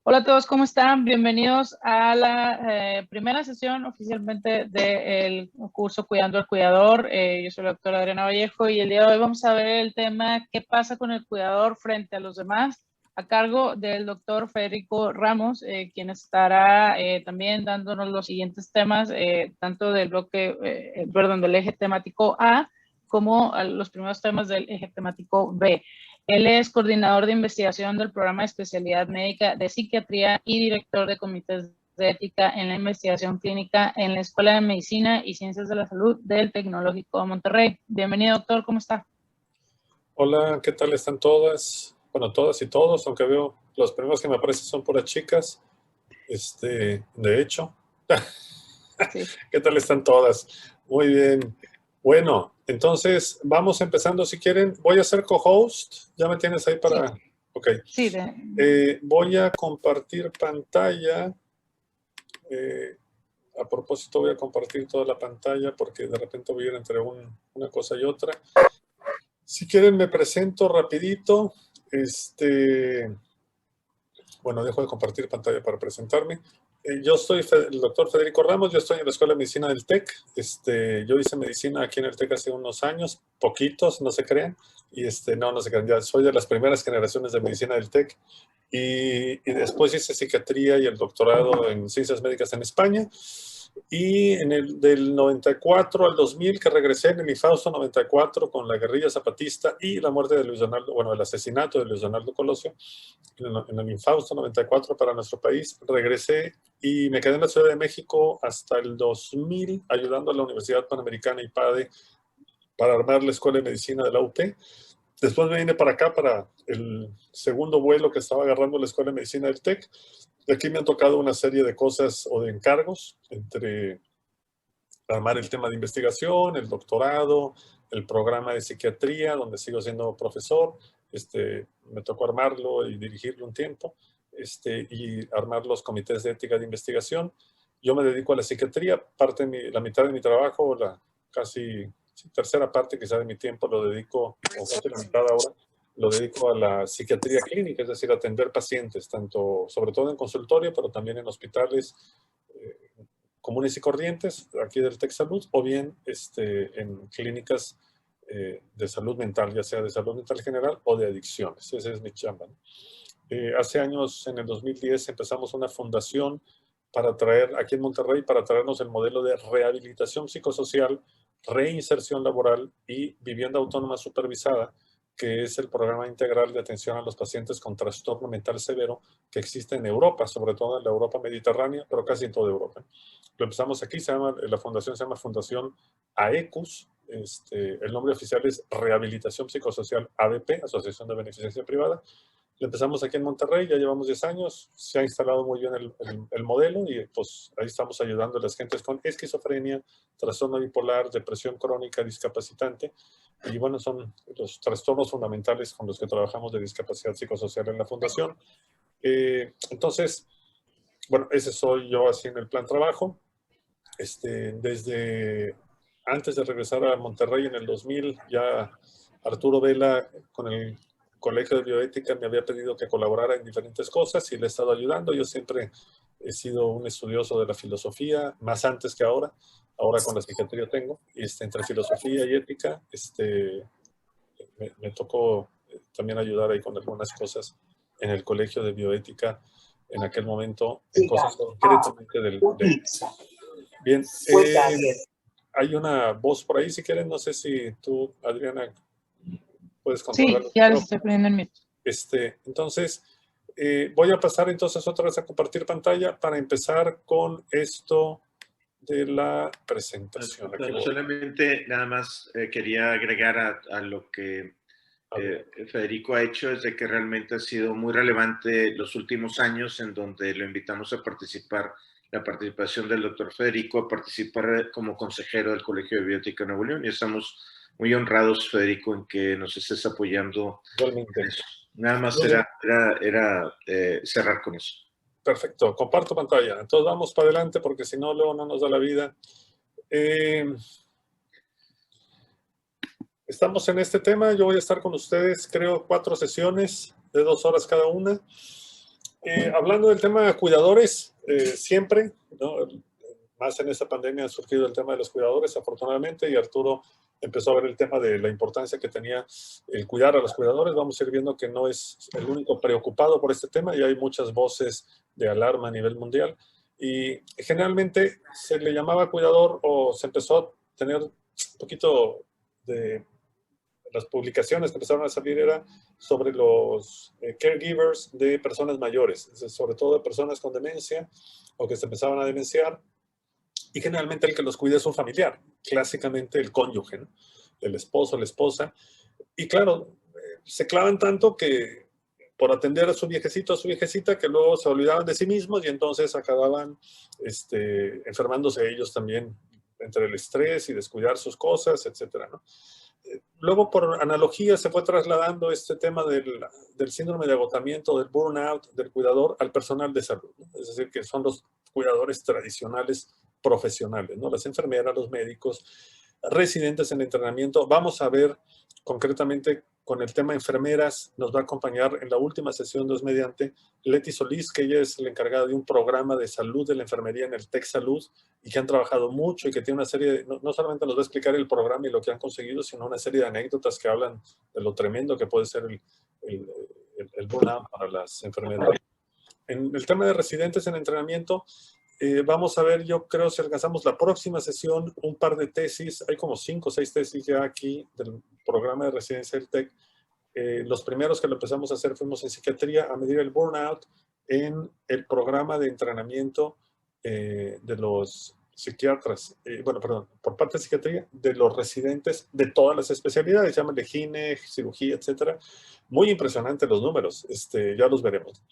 Hola a todos, ¿cómo están? Bienvenidos a la primera sesión oficialmente del curso Cuidando al Cuidador. Yo soy la doctora Adriana Vallejo y el día de hoy vamos a ver el tema ¿qué pasa con el cuidador frente a los demás? A cargo del doctor Federico Ramos, quien estará también dándonos los siguientes temas, tanto del del eje temático A como los primeros temas del eje temático B. Él es coordinador de investigación del programa de especialidad médica de psiquiatría y director de comités de ética en la investigación clínica en la Escuela de Medicina y Ciencias de la Salud del Tecnológico de Monterrey. Bienvenido, doctor, ¿cómo está? Hola, ¿qué tal están todas? Bueno, todas y todos, aunque veo los primeros que me aparecen son puras chicas. De hecho. Sí. ¿Qué tal están todas? Muy bien. Bueno, entonces vamos empezando. Si quieren, voy a ser co-host. ¿Ya me tienes ahí para...? Sí. Ok. Sí, voy a compartir pantalla. A propósito, voy a compartir toda la pantalla porque de repente voy a ir entre una cosa y otra. Si quieren, me presento rapidito. Bueno, dejo de compartir pantalla para presentarme. Yo soy el doctor Federico Ramos, yo estoy en la Escuela de Medicina del TEC. Yo hice medicina aquí en el TEC hace unos años, poquitos, no se crean. No se crean, ya soy de las primeras generaciones de medicina del TEC. Y después hice psiquiatría y el doctorado en ciencias médicas en España. Y del 94 al 2000, que regresé en el Infausto 94 con la guerrilla zapatista y la muerte de Luis Donaldo, bueno, el asesinato de Luis Donaldo Colosio, en el Infausto 94 para nuestro país, regresé y me quedé en la Ciudad de México hasta el 2000 ayudando a la Universidad Panamericana y PADE para armar la Escuela de Medicina de la UP. Después me vine para acá para el segundo vuelo que estaba agarrando la Escuela de Medicina del TEC. De aquí me han tocado una serie de cosas o de encargos, entre armar el tema de investigación, el doctorado, el programa de psiquiatría, donde sigo siendo profesor. Me tocó armarlo y dirigirlo un tiempo, y armar los comités de ética de investigación. Yo me dedico a la psiquiatría, la mitad de mi trabajo, la casi tercera parte quizá de mi tiempo lo dedico, o casi la mitad ahora, lo dedico a la psiquiatría clínica, es decir, atender pacientes, sobre todo en consultorio, pero también en hospitales comunes y corrientes, aquí del TEC Salud, o bien en clínicas de salud mental, ya sea de salud mental general o de adicciones. Esa es mi chamba, ¿no? Hace años, en el 2010, empezamos una fundación para traer, aquí en Monterrey, para traernos el modelo de rehabilitación psicosocial, reinserción laboral y vivienda autónoma supervisada, que es el programa integral de atención a los pacientes con trastorno mental severo que existe en Europa, sobre todo en la Europa mediterránea, pero casi en toda Europa. Lo empezamos aquí, la fundación se llama Fundación AECUS, el nombre oficial es Rehabilitación Psicosocial ABP, Asociación de Beneficencia Privada. Lo empezamos aquí en Monterrey, ya llevamos 10 años, se ha instalado muy bien el modelo y pues ahí estamos ayudando a las gentes con esquizofrenia, trastorno bipolar, depresión crónica, discapacitante. Y bueno, son los trastornos fundamentales con los que trabajamos de discapacidad psicosocial en la fundación. Entonces, bueno, ese soy yo así en el plan trabajo. Desde antes de regresar a Monterrey en el 2000, ya Arturo Vela con el Colegio de Bioética me había pedido que colaborara en diferentes cosas y le he estado ayudando. Yo siempre he sido un estudioso de la filosofía, más antes que ahora con la psiquiatría tengo, y entre filosofía y ética, me tocó también ayudar ahí con algunas cosas en el Colegio de Bioética en aquel momento, en cosas concretamente del Bien, hay una voz por ahí, si quieren, no sé si tú, Adriana, puedes controlar. sí, ya les estoy poniendo en mute. Entonces, voy a pasar entonces otra vez a compartir pantalla para empezar con esto de la presentación. Solamente nada más quería agregar a lo que Federico ha hecho, es de que realmente ha sido muy relevante los últimos años en donde lo invitamos a participar, la participación del doctor Federico a participar como consejero del Colegio de Bioética de Nuevo León, y estamos muy honrados, Federico, en que nos estés apoyando. Igualmente. Nada más era cerrar con eso. Perfecto, comparto pantalla. Entonces vamos para adelante porque si no, luego no nos da la vida. Estamos en este tema. Yo voy a estar con ustedes, creo, 4 sesiones de 2 horas cada una. Hablando del tema de cuidadores, siempre, ¿no? Más en esta pandemia ha surgido el tema de los cuidadores, afortunadamente, y Arturo empezó a ver el tema de la importancia que tenía el cuidar a los cuidadores. Vamos a ir viendo que no es el único preocupado por este tema y hay muchas voces de alarma a nivel mundial. Y generalmente se le llamaba cuidador o se empezó a tener un poquito de las publicaciones que empezaron a salir era sobre los caregivers de personas mayores, sobre todo de personas con demencia o que se empezaban a demenciar. Y generalmente el que los cuida es un familiar, clásicamente el cónyuge, ¿no? El esposo, la esposa. Y claro, se clavan tanto que por atender a su viejecito, a su viejecita, que luego se olvidaban de sí mismos y entonces acababan enfermándose ellos también entre el estrés y descuidar sus cosas, etcétera, ¿no? Luego, por analogía, se fue trasladando este tema del síndrome de agotamiento, del burnout, del cuidador al personal de salud, ¿no? Es decir, que son los cuidadores tradicionales profesionales, ¿no? Las enfermeras, los médicos, residentes en entrenamiento. Vamos a ver concretamente con el tema enfermeras, nos va a acompañar en la última sesión, Dios mediante, Leti Solís, que ella es la encargada de un programa de salud de la enfermería en el TEC Salud y que han trabajado mucho y que tiene una serie, no solamente nos va a explicar el programa y lo que han conseguido, sino una serie de anécdotas que hablan de lo tremendo que puede ser el burnout para las enfermeras. En el tema de residentes en entrenamiento, vamos a ver, yo creo, si alcanzamos la próxima sesión, un par de tesis. Hay como 5 o 6 tesis ya aquí del programa de residencia del TEC. Los primeros que lo empezamos a hacer fuimos en psiquiatría a medir el burnout en el programa de entrenamiento de los psiquiatras, bueno, perdón, por parte de psiquiatría, de los residentes de todas las especialidades, llámale gine, cirugía, etcétera. Muy impresionantes los números, ya los veremos.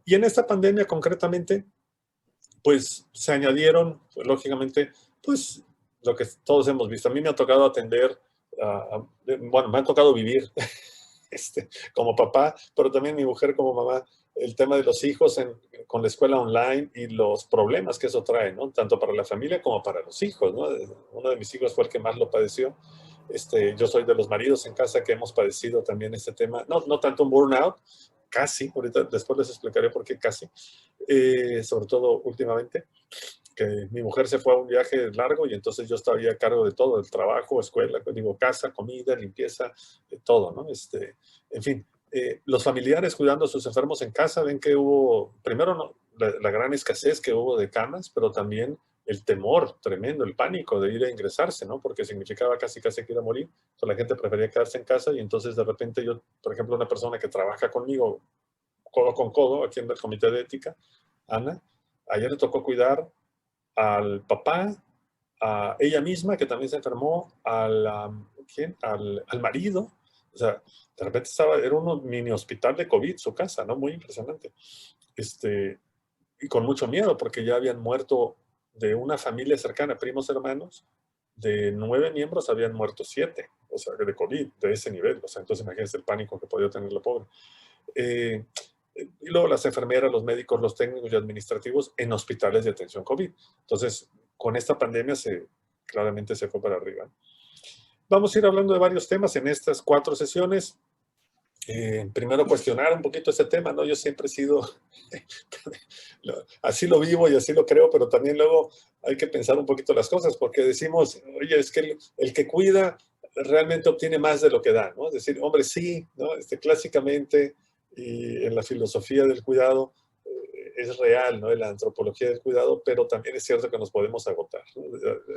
Y en esta pandemia concretamente, pues se añadieron, lógicamente, pues lo que todos hemos visto. A mí me ha tocado atender, bueno, me ha tocado vivir como papá, pero también mi mujer como mamá, el tema de los hijos con la escuela online y los problemas que eso trae, ¿no? Tanto para la familia como para los hijos, ¿no? Uno de mis hijos fue el que más lo padeció. Yo soy de los maridos en casa que hemos padecido también este tema, no tanto un burnout, casi, ahorita después les explicaré por qué casi, sobre todo últimamente, que mi mujer se fue a un viaje largo y entonces yo estaba a cargo de todo, del trabajo, escuela, digo, casa, comida, limpieza, todo, ¿no? En fin, los familiares cuidando a sus enfermos en casa, ven que hubo, primero, no, la gran escasez que hubo de camas, pero también el temor tremendo, el pánico de ir a ingresarse, ¿no? Porque significaba casi que ir a morir. Entonces la gente prefería quedarse en casa y entonces de repente yo, por ejemplo, una persona que trabaja conmigo codo con codo aquí en el comité de ética, Ana, ayer le tocó cuidar al papá, a ella misma, que también se enfermó, al marido. O sea, de repente era un mini hospital de COVID, su casa, ¿no? Muy impresionante. Y con mucho miedo, porque ya habían muerto de una familia cercana, primos hermanos, de 9 miembros habían muerto 7, o sea, de COVID, de ese nivel. O sea, entonces imagínense el pánico que podía tener la pobre. Y luego las enfermeras, los médicos, los técnicos y administrativos en hospitales de atención COVID. Entonces, con esta pandemia claramente se fue para arriba. Vamos a ir hablando de varios temas en estas 4 sesiones. Primero cuestionar un poquito ese tema, ¿no? Yo siempre he sido, así lo vivo y así lo creo, pero también luego hay que pensar un poquito las cosas, porque decimos, oye, es que el que cuida realmente obtiene más de lo que da, ¿no? Es decir, hombre, sí, ¿no? Clásicamente, y en la filosofía del cuidado, es real, ¿no? En la antropología del cuidado, pero también es cierto que nos podemos agotar, ¿no?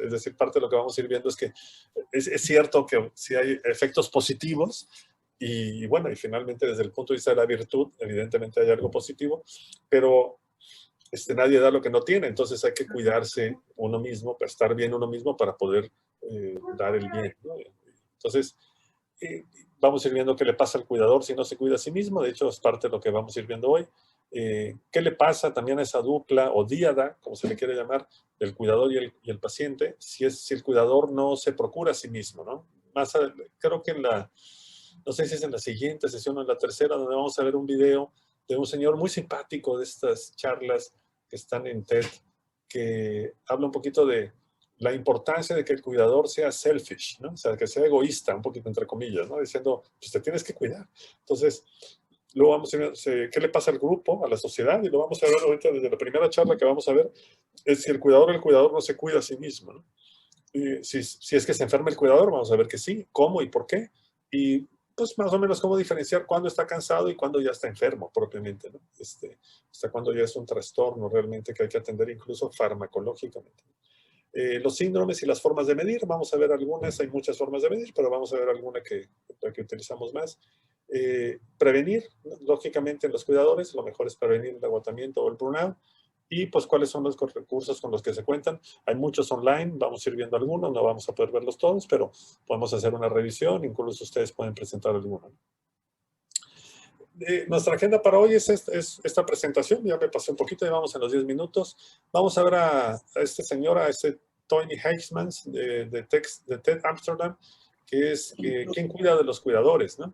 Es decir, parte de lo que vamos a ir viendo es que es cierto que sí hay efectos positivos, y bueno, y finalmente desde el punto de vista de la virtud, evidentemente hay algo positivo, pero nadie da lo que no tiene, entonces hay que cuidarse uno mismo, para estar bien uno mismo para poder dar el bien, ¿no? Entonces, vamos a ir viendo qué le pasa al cuidador si no se cuida a sí mismo, de hecho es parte de lo que vamos a ir viendo hoy. ¿Qué le pasa también a esa dupla o díada, como se le quiere llamar, del cuidador y el paciente, si el cuidador no se procura a sí mismo, ¿no? Creo que no sé si es en la siguiente sesión o en la tercera, donde vamos a ver un video de un señor muy simpático de estas charlas que están en TED, que habla un poquito de la importancia de que el cuidador sea selfish, ¿no? O sea, que sea egoísta, un poquito entre comillas, ¿no? Diciendo, pues te tienes que cuidar. Entonces, luego vamos a ver qué le pasa al grupo, a la sociedad, y lo vamos a ver ahorita desde la primera charla que vamos a ver, es si el cuidador no se cuida a sí mismo, ¿no? Y si es que se enferma el cuidador, vamos a ver que sí, cómo y por qué, y pues más o menos cómo diferenciar cuándo está cansado y cuándo ya está enfermo propiamente, ¿no? Hasta cuándo ya es un trastorno realmente que hay que atender incluso farmacológicamente. Los síndromes y las formas de medir, vamos a ver algunas, hay muchas formas de medir, pero vamos a ver alguna la que utilizamos más. Prevenir, lógicamente en los cuidadores, lo mejor es prevenir el agotamiento o el burnout. Y pues cuáles son los recursos con los que se cuentan. Hay muchos online, vamos a ir viendo algunos, no vamos a poder verlos todos, pero podemos hacer una revisión, incluso ustedes pueden presentar alguno. Nuestra agenda para hoy es esta presentación, ya me pasé un poquito, ya vamos en los 10 minutos. Vamos a ver a este señor, a este Tony Heismans de TED Amsterdam, que es quien cuida de los cuidadores, ¿no?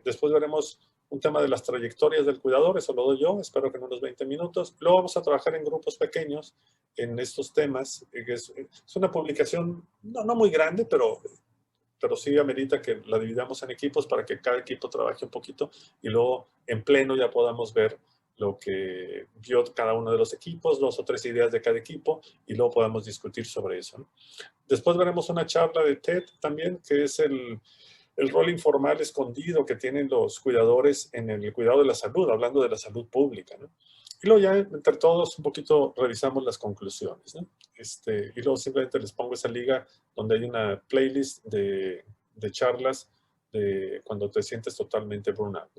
Después veremos un tema de las trayectorias del cuidador, eso lo doy yo, espero que en unos 20 minutos. Luego vamos a trabajar en grupos pequeños en estos temas. Es una publicación no muy grande, pero sí amerita que la dividamos en equipos para que cada equipo trabaje un poquito y luego en pleno ya podamos ver lo que vio cada uno de los equipos, 2 o 3 ideas de cada equipo, y luego podamos discutir sobre eso, ¿no? Después veremos una charla de TED también, que es el rol informal escondido que tienen los cuidadores en el cuidado de la salud, hablando de la salud pública, ¿no? Y luego ya entre todos un poquito revisamos las conclusiones, ¿no? Y luego simplemente les pongo esa liga donde hay una playlist de charlas de cuando te sientes totalmente burnout.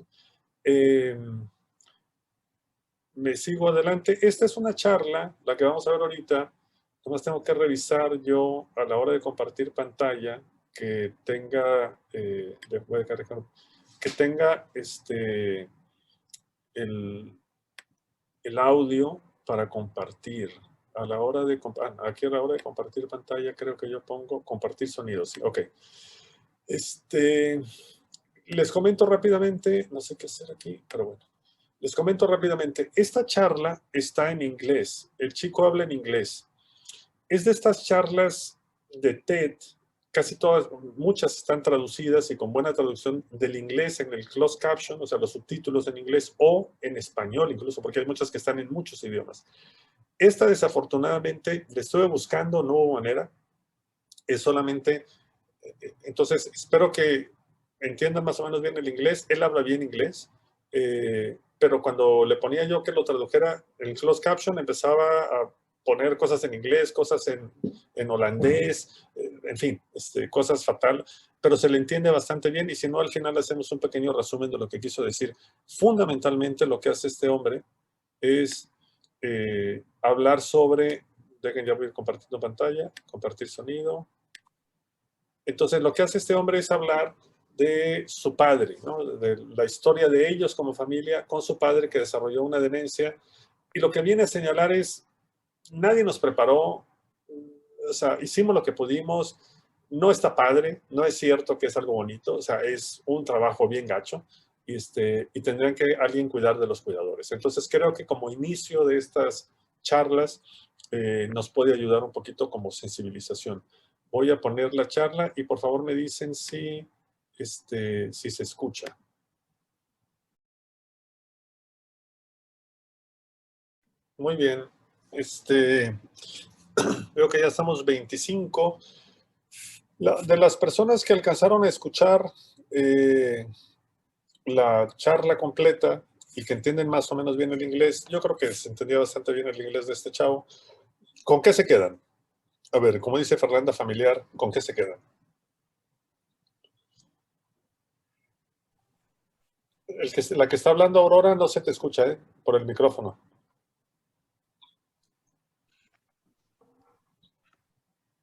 Me sigo adelante. Esta es una charla, la que vamos a ver ahorita. Nomás tengo que revisar yo a la hora de compartir pantalla que tenga, que tenga el audio para compartir. A la hora de aquí a la hora de compartir pantalla creo que yo pongo compartir sonido. Sí, ok. Les comento rápidamente, no sé qué hacer aquí, pero bueno. Les comento rápidamente. Esta charla está en inglés. El chico habla en inglés. Es de estas charlas de TED, casi todas, muchas están traducidas y con buena traducción del inglés en el closed caption, o sea, los subtítulos en inglés o en español incluso, porque hay muchas que están en muchos idiomas. Esta desafortunadamente, le estuve buscando, no hubo manera, es solamente, entonces espero que entiendan más o menos bien el inglés, él habla bien inglés, pero cuando le ponía yo que lo tradujera en closed caption, empezaba a poner cosas en inglés, cosas en holandés, en fin, cosas fatal, pero se le entiende bastante bien y si no, al final hacemos un pequeño resumen de lo que quiso decir. Fundamentalmente lo que hace este hombre es hablar sobre, dejen ya voy compartiendo pantalla, compartir sonido. Entonces lo que hace este hombre es hablar de su padre, ¿no? De la historia de ellos como familia con su padre que desarrolló una demencia y lo que viene a señalar es nadie nos preparó, o sea, hicimos lo que pudimos, no está padre, no es cierto que es algo bonito, o sea, es un trabajo bien gacho y tendrían que alguien cuidar de los cuidadores. Entonces creo que como inicio de estas charlas nos puede ayudar un poquito como sensibilización. Voy a poner la charla y por favor me dicen si se escucha. Muy bien. Veo que ya estamos 25. De las personas que alcanzaron a escuchar la charla completa y que entienden más o menos bien el inglés, yo creo que se entendía bastante bien el inglés de este chavo. ¿Con qué se quedan? A ver, como dice Fernanda Familiar, ¿con qué se quedan? La que está hablando Aurora no se te escucha, por el micrófono.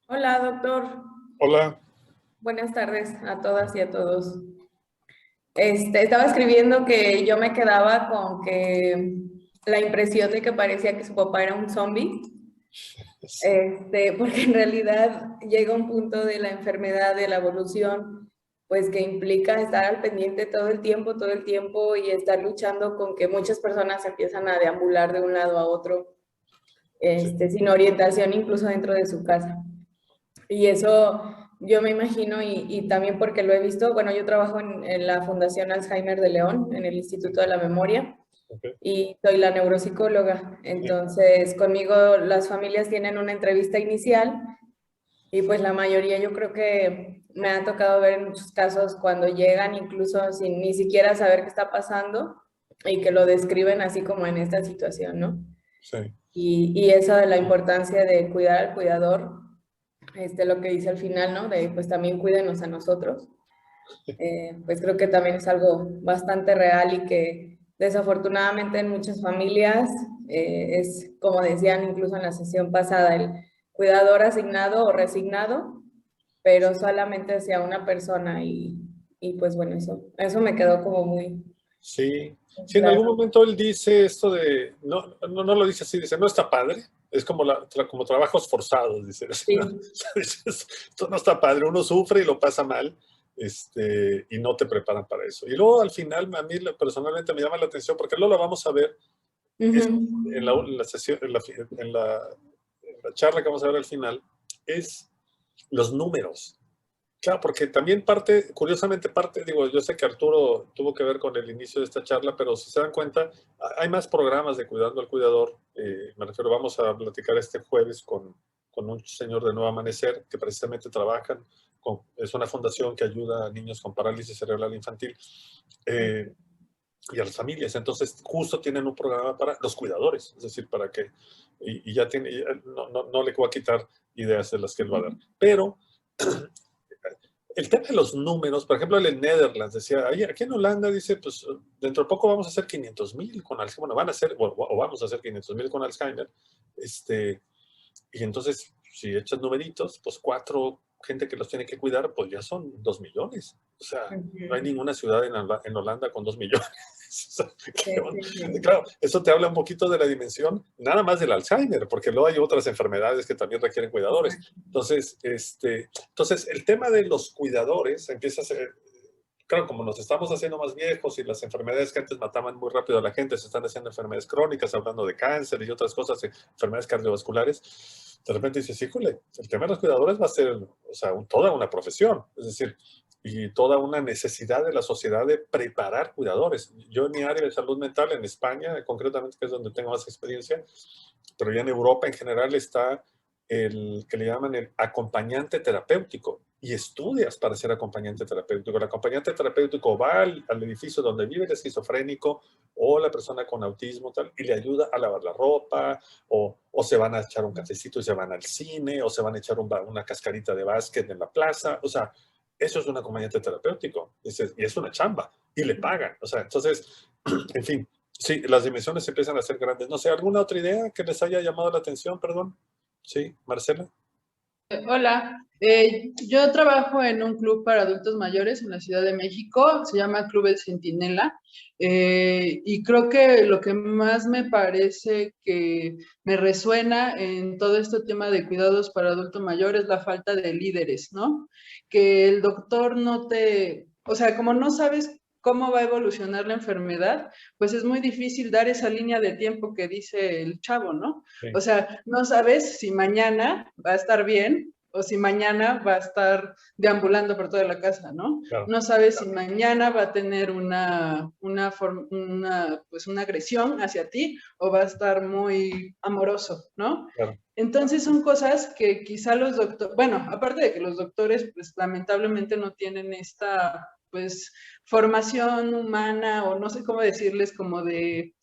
Hola, doctor. Hola. Buenas tardes a todas y a todos. Estaba escribiendo que yo me quedaba con que la impresión de que parecía que su papá era un zombie, porque en realidad llega un punto de la enfermedad, de la evolución, pues que implica estar al pendiente todo el tiempo y estar luchando con que muchas personas empiezan a deambular de un lado a otro, sin orientación incluso dentro de su casa. Y eso yo me imagino, y también porque lo he visto, bueno, yo trabajo en la Fundación Alzheimer de León, en el Instituto de la Memoria, Okay. y soy la neuropsicóloga. Entonces, conmigo las familias tienen una entrevista inicial y pues la mayoría yo creo que me ha tocado ver en muchos casos cuando llegan incluso sin ni siquiera saber qué está pasando y que lo describen así como en esta situación, ¿no? Sí. Y eso de la importancia de cuidar al cuidador, lo que dice al final, ¿no? De pues también cuídenos a nosotros. Pues creo que también es algo bastante real y que desafortunadamente en muchas familias es, como decían incluso en la sesión pasada, el cuidador asignado o resignado, pero solamente hacia una persona y pues bueno, eso me quedó como muy Sí, sí, en algún claro. momento él dice esto de, no lo dice así, dice, no está padre, es como, como trabajos forzados, dice, Sí. esto no está padre, uno sufre y lo pasa mal, y no te preparan para eso. Y luego al final, a mí personalmente me llama la atención, porque luego lo vamos a ver en la sesión, en la charla que vamos a ver al final, es los números. Claro, porque también curiosamente digo, yo sé que Arturo tuvo que ver con el inicio de esta charla, pero si se dan cuenta, hay más programas de Cuidando al Cuidador. Me refiero, vamos a platicar este jueves con un señor de Nuevo Amanecer que precisamente es una fundación que ayuda a niños con parálisis cerebral infantil y a las familias. Entonces, justo tienen un programa para los cuidadores, es decir, para que, y ya no le voy a quitar ideas de las que él va a dar. Pero el tema de los números, por ejemplo, en Netherlands decía, aquí en Holanda dice, pues dentro de poco vamos a hacer 500,000 con Alzheimer, bueno, van a hacer, o vamos a hacer 500,000 con Alzheimer, y entonces, si echas numeritos, pues 4 gente que los tiene que cuidar, pues ya son 2 millones. O sea, no hay ninguna ciudad en Holanda con 2 millones. O sea, claro, eso te habla un poquito de la dimensión, nada más del Alzheimer, porque luego hay otras enfermedades que también requieren cuidadores. Entonces, el tema de los cuidadores empieza a ser, claro, como nos estamos haciendo más viejos y las enfermedades que antes mataban muy rápido a la gente se están haciendo enfermedades crónicas, hablando de cáncer y otras cosas, enfermedades cardiovasculares, de repente dices, híjole, el tema de los cuidadores va a ser, o sea, toda una profesión, es decir, y toda una necesidad de la sociedad de preparar cuidadores. Yo en mi área de salud mental, en España, concretamente, que es donde tengo más experiencia, pero ya en Europa en general está el que le llaman el acompañante terapéutico y estudias para ser acompañante terapéutico. El acompañante terapéutico va al edificio donde vive el esquizofrénico o la persona con autismo tal, y le ayuda a lavar la ropa o se van a echar un cafecito y se van al cine o se van a echar una cascarita de básquet en la plaza. O sea, eso es un acompañante terapéutico y es una chamba y le pagan. O sea, entonces, en fin, sí, las dimensiones empiezan a ser grandes. No sé, ¿alguna otra idea que les haya llamado la atención? Perdón. Sí, Marcela. Hola, yo trabajo en un club para adultos mayores en la Ciudad de México, se llama Club El Centinela, y creo que lo que más me parece que me resuena en todo este tema de cuidados para adultos mayores es la falta de líderes, ¿no? Que el doctor o sea, como no sabes cómo va a evolucionar la enfermedad, pues es muy difícil dar esa línea de tiempo que dice el chavo, ¿no? Sí. O sea, no sabes si mañana va a estar bien o si mañana va a estar deambulando por toda la casa, ¿no? Claro. No sabes si mañana va a tener una agresión hacia ti o va a estar muy amoroso, ¿no? Claro. Entonces son cosas que quizá los doctores, bueno, aparte de que los doctores pues lamentablemente no tienen esta pues formación humana o no sé cómo decirles como de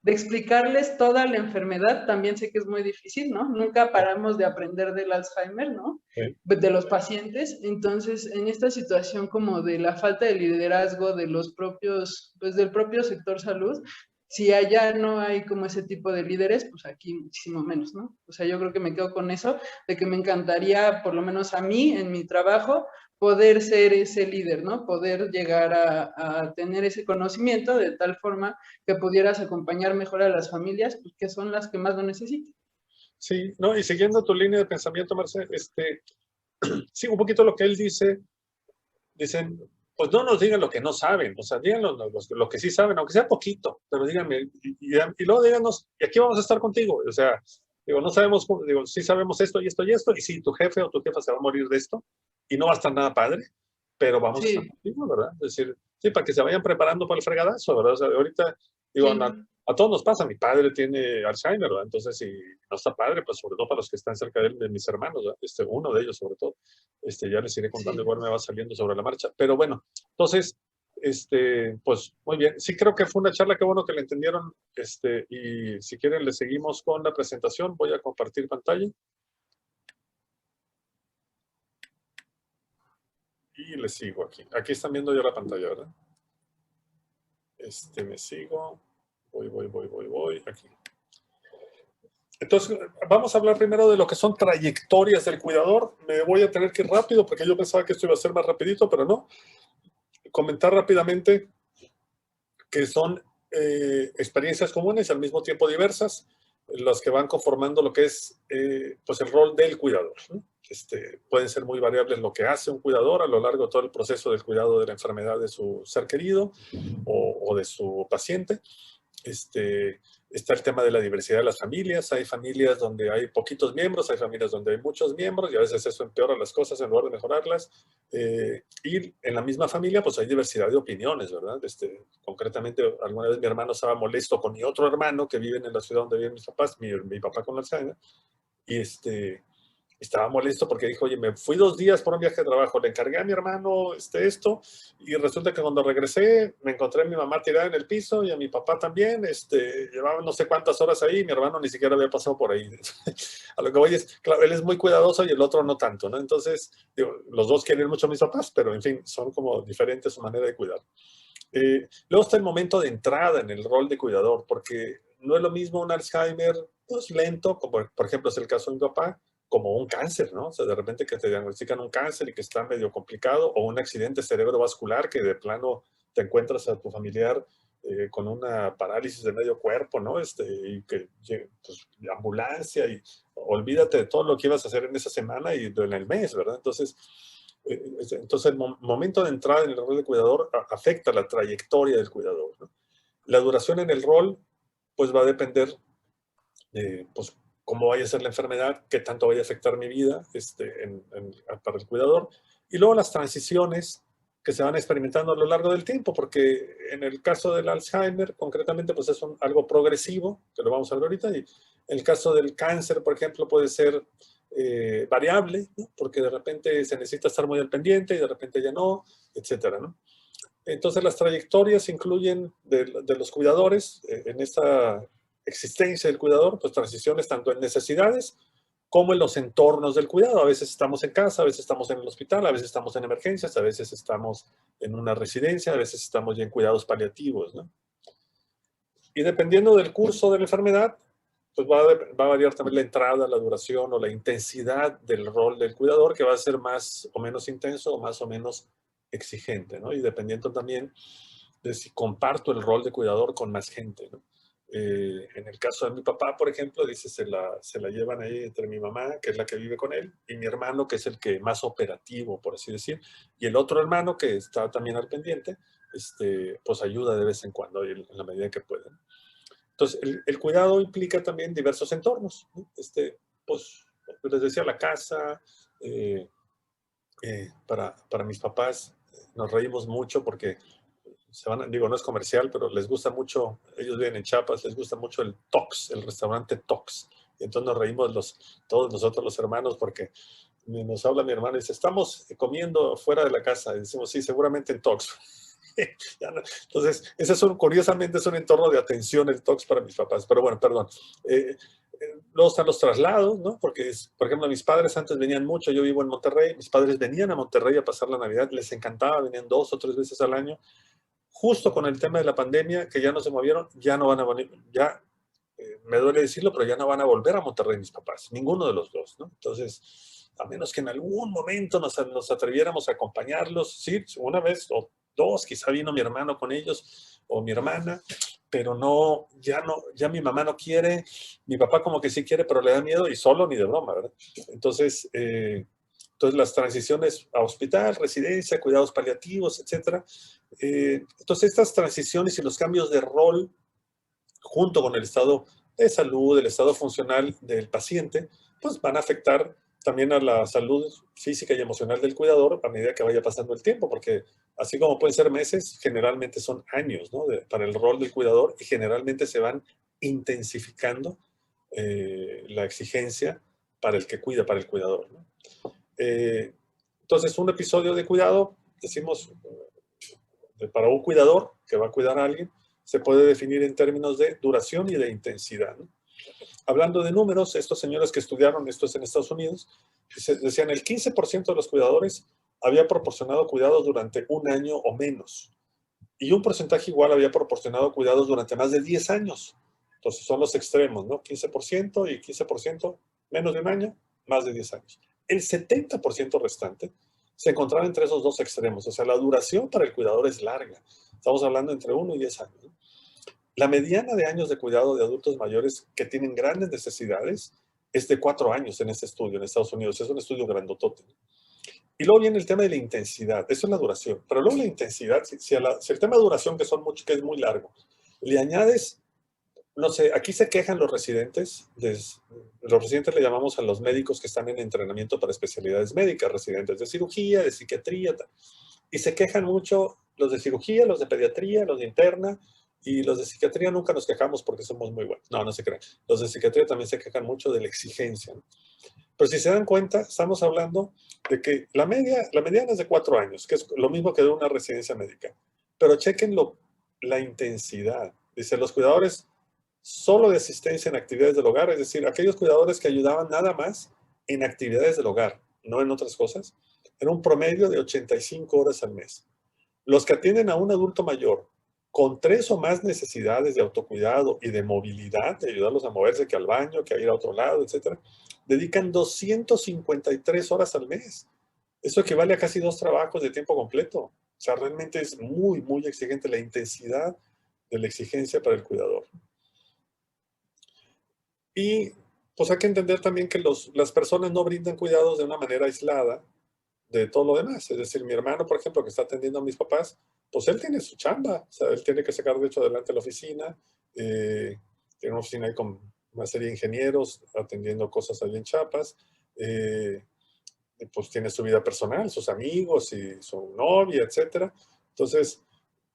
explicarles toda la enfermedad, también sé que es muy difícil, ¿no? Nunca paramos de aprender del Alzheimer, ¿no? Sí. De los pacientes. Entonces, en esta situación como de la falta de liderazgo de los propios, pues del propio sector salud, si allá no hay como ese tipo de líderes, pues aquí muchísimo menos, ¿no? O sea, yo creo que me quedo con eso, de que me encantaría, por lo menos a mí, en mi trabajo, poder ser ese líder, ¿no? Poder llegar a tener ese conocimiento de tal forma que pudieras acompañar mejor a las familias, pues, que son las que más lo necesitan. Sí, no, y siguiendo tu línea de pensamiento, Marcelo, sí, un poquito lo que él dice, dicen, pues no nos digan lo que no saben, o sea, díganos lo que sí saben, aunque sea poquito, pero díganme, y luego díganos, y aquí vamos a estar contigo, o sea, digo, no sabemos, digo, sí sabemos esto y esto y esto, y si tu jefe o tu jefa se va a morir de esto, y no va a estar nada padre, pero vamos a estar contigo, ¿verdad? Es decir, sí, para que se vayan preparando para el fregadazo, ¿verdad? O sea, ahorita, digo, a todos nos pasa, mi padre tiene Alzheimer, ¿verdad? Entonces, si no está padre, pues sobre todo para los que están cerca de él, de mis hermanos, ¿verdad? Uno de ellos sobre todo, ya les iré contando, igual me va saliendo sobre la marcha. Pero bueno, entonces, pues muy bien. Sí creo que fue una charla, qué bueno que la entendieron, y si quieren le seguimos con la presentación. Voy a compartir pantalla. Y le sigo aquí. Aquí están viendo ya la pantalla, ¿verdad? Me sigo. Voy. Aquí. Entonces, vamos a hablar primero de lo que son trayectorias del cuidador. Me voy a tener que ir rápido porque yo pensaba que esto iba a ser más rapidito, pero no. Comentar rápidamente que son experiencias comunes y al mismo tiempo diversas, las que van conformando lo que es pues el rol del cuidador, ¿no? Pueden ser muy variables lo que hace un cuidador a lo largo de todo el proceso del cuidado de la enfermedad de su ser querido o de su paciente. Está el tema de la diversidad de las familias. Hay familias donde hay poquitos miembros, hay familias donde hay muchos miembros y a veces eso empeora las cosas en lugar de mejorarlas. Y en la misma familia pues hay diversidad de opiniones, ¿verdad? Concretamente, alguna vez mi hermano estaba molesto con mi otro hermano que vive en la ciudad donde viven mis papás, mi papá con Alzheimer, y estaba molesto porque dijo, oye, me fui 2 días por un viaje de trabajo, le encargué a mi hermano esto, y resulta que cuando regresé me encontré a mi mamá tirada en el piso y a mi papá también, llevaba no sé cuántas horas ahí, y mi hermano ni siquiera había pasado por ahí. A lo que voy es, claro, él es muy cuidadoso y el otro no tanto, ¿no? Entonces, digo, los dos quieren mucho a mis papás, pero en fin, son como diferentes su manera de cuidar. Luego está el momento de entrada en el rol de cuidador, porque no es lo mismo un Alzheimer pues lento, como por ejemplo es el caso de mi papá, como un cáncer, ¿no? O sea, de repente que te diagnostican un cáncer y que está medio complicado, o un accidente cerebrovascular que de plano te encuentras a tu familiar con una parálisis de medio cuerpo, ¿no? Y que, pues, ambulancia, y olvídate de todo lo que ibas a hacer en esa semana y en el mes, ¿verdad? Entonces el momento de entrada en el rol de cuidador afecta la trayectoria del cuidador, ¿no? La duración en el rol, pues va a depender de, pues, cómo vaya a ser la enfermedad, qué tanto vaya a afectar mi vida para el cuidador, y luego las transiciones que se van experimentando a lo largo del tiempo, porque en el caso del Alzheimer, concretamente, pues es algo progresivo, que lo vamos a ver ahorita, y el caso del cáncer, por ejemplo, puede ser variable, ¿no? Porque de repente se necesita estar muy al pendiente y de repente ya no, etcétera, ¿no? Entonces las trayectorias incluyen de los cuidadores en esta existencia del cuidador, pues transiciones tanto en necesidades como en los entornos del cuidado. A veces estamos en casa, a veces estamos en el hospital, a veces estamos en emergencias, a veces estamos en una residencia, a veces estamos ya en cuidados paliativos, ¿no? Y dependiendo del curso de la enfermedad, pues va a variar también la entrada, la duración o la intensidad del rol del cuidador, que va a ser más o menos intenso o más o menos exigente, ¿no? Y dependiendo también de si comparto el rol de cuidador con más gente, ¿no? En el caso de mi papá, por ejemplo, dice, se la llevan ahí entre mi mamá, que es la que vive con él, y mi hermano, que es el que más operativo, por así decir, y el otro hermano, que está también al pendiente, pues ayuda de vez en cuando, en la medida que puede. Entonces, el cuidado implica también diversos entornos, ¿no? Pues, les decía, la casa, para mis papás, nos reímos mucho porque digo, no es comercial, pero les gusta mucho, ellos viven en Chiapas, les gusta mucho el Tox, el restaurante Tox. Y entonces nos reímos todos nosotros los hermanos porque nos habla mi hermano y dice, estamos comiendo fuera de la casa. Y decimos, sí, seguramente en Tox. Entonces, curiosamente es un entorno de atención el Tox para mis papás. Pero bueno, perdón. Luego están los traslados, ¿no? Porque, por ejemplo, mis padres antes venían mucho, yo vivo en Monterrey, mis padres venían a Monterrey a pasar la Navidad, les encantaba, venían 2 o 3 veces al año. Justo con el tema de la pandemia, que ya no se movieron, ya no van a venir, ya, me duele decirlo, pero ya no van a volver a Monterrey mis papás, ninguno de los dos, ¿no? Entonces, a menos que en algún momento nos atreviéramos a acompañarlos, sí, una vez o 2, quizá vino mi hermano con ellos, o mi hermana, pero ya mi mamá no quiere, mi papá como que sí quiere, pero le da miedo, y solo ni de broma, ¿verdad? Entonces, las transiciones a hospital, residencia, cuidados paliativos, etc. Entonces, estas transiciones y los cambios de rol, junto con el estado de salud, el estado funcional del paciente, pues van a afectar también a la salud física y emocional del cuidador a medida que vaya pasando el tiempo, porque así como pueden ser meses, generalmente son años, ¿no? Para el rol del cuidador, y generalmente se van intensificando la exigencia para el que cuida, para el cuidador, ¿no? Entonces, un episodio de cuidado, decimos, para un cuidador que va a cuidar a alguien, se puede definir en términos de duración y de intensidad, ¿no? Hablando de números, estos señores que estudiaron, esto es en Estados Unidos, decían el 15% de los cuidadores había proporcionado cuidados durante un año o menos. Y un porcentaje igual había proporcionado cuidados durante más de 10 años. Entonces son los extremos, ¿no? 15% y 15%, menos de un año, más de 10 años. El 70% restante se encontraba entre esos dos extremos. O sea, la duración para el cuidador es larga. Estamos hablando entre 1 y 10 años, ¿no? La mediana de años de cuidado de adultos mayores que tienen grandes necesidades es de 4 años en este estudio en Estados Unidos. Es un estudio grandotote. Y luego viene el tema de la intensidad. Eso es la duración. Pero luego la intensidad, si el tema de duración, que es muy largo, le añades, no sé, aquí se quejan los residentes. Los residentes le llamamos a los médicos que están en entrenamiento para especialidades médicas, residentes de cirugía, de psiquiatría, tal. Y se quejan mucho los de cirugía, los de pediatría, los de interna. Y los de psiquiatría nunca nos quejamos porque somos muy buenos. No, no se crean. Los de psiquiatría también se quejan mucho de la exigencia, ¿no? Pero si se dan cuenta, estamos hablando de que la mediana es de 4 años, que es lo mismo que de una residencia médica. Pero chequen la intensidad. Dice, los cuidadores solo de asistencia en actividades del hogar, es decir, aquellos cuidadores que ayudaban nada más en actividades del hogar, no en otras cosas, en un promedio de 85 horas al mes. Los que atienden a un adulto mayor con 3 o más necesidades de autocuidado y de movilidad, de ayudarlos a moverse, que al baño, que a ir a otro lado, etcétera, dedican 253 horas al mes. Eso equivale a casi 2 trabajos de tiempo completo. O sea, realmente es muy, muy exigente la intensidad de la exigencia para el cuidador. Y pues hay que entender también que las personas no brindan cuidados de una manera aislada de todo lo demás. Es decir, mi hermano, por ejemplo, que está atendiendo a mis papás, pues él tiene su chamba. O sea, él tiene que sacar, de hecho, adelante la oficina. Tiene una oficina ahí con una serie de ingenieros atendiendo cosas ahí en Chiapas. Pues tiene su vida personal, sus amigos y su novia, etcétera. Entonces,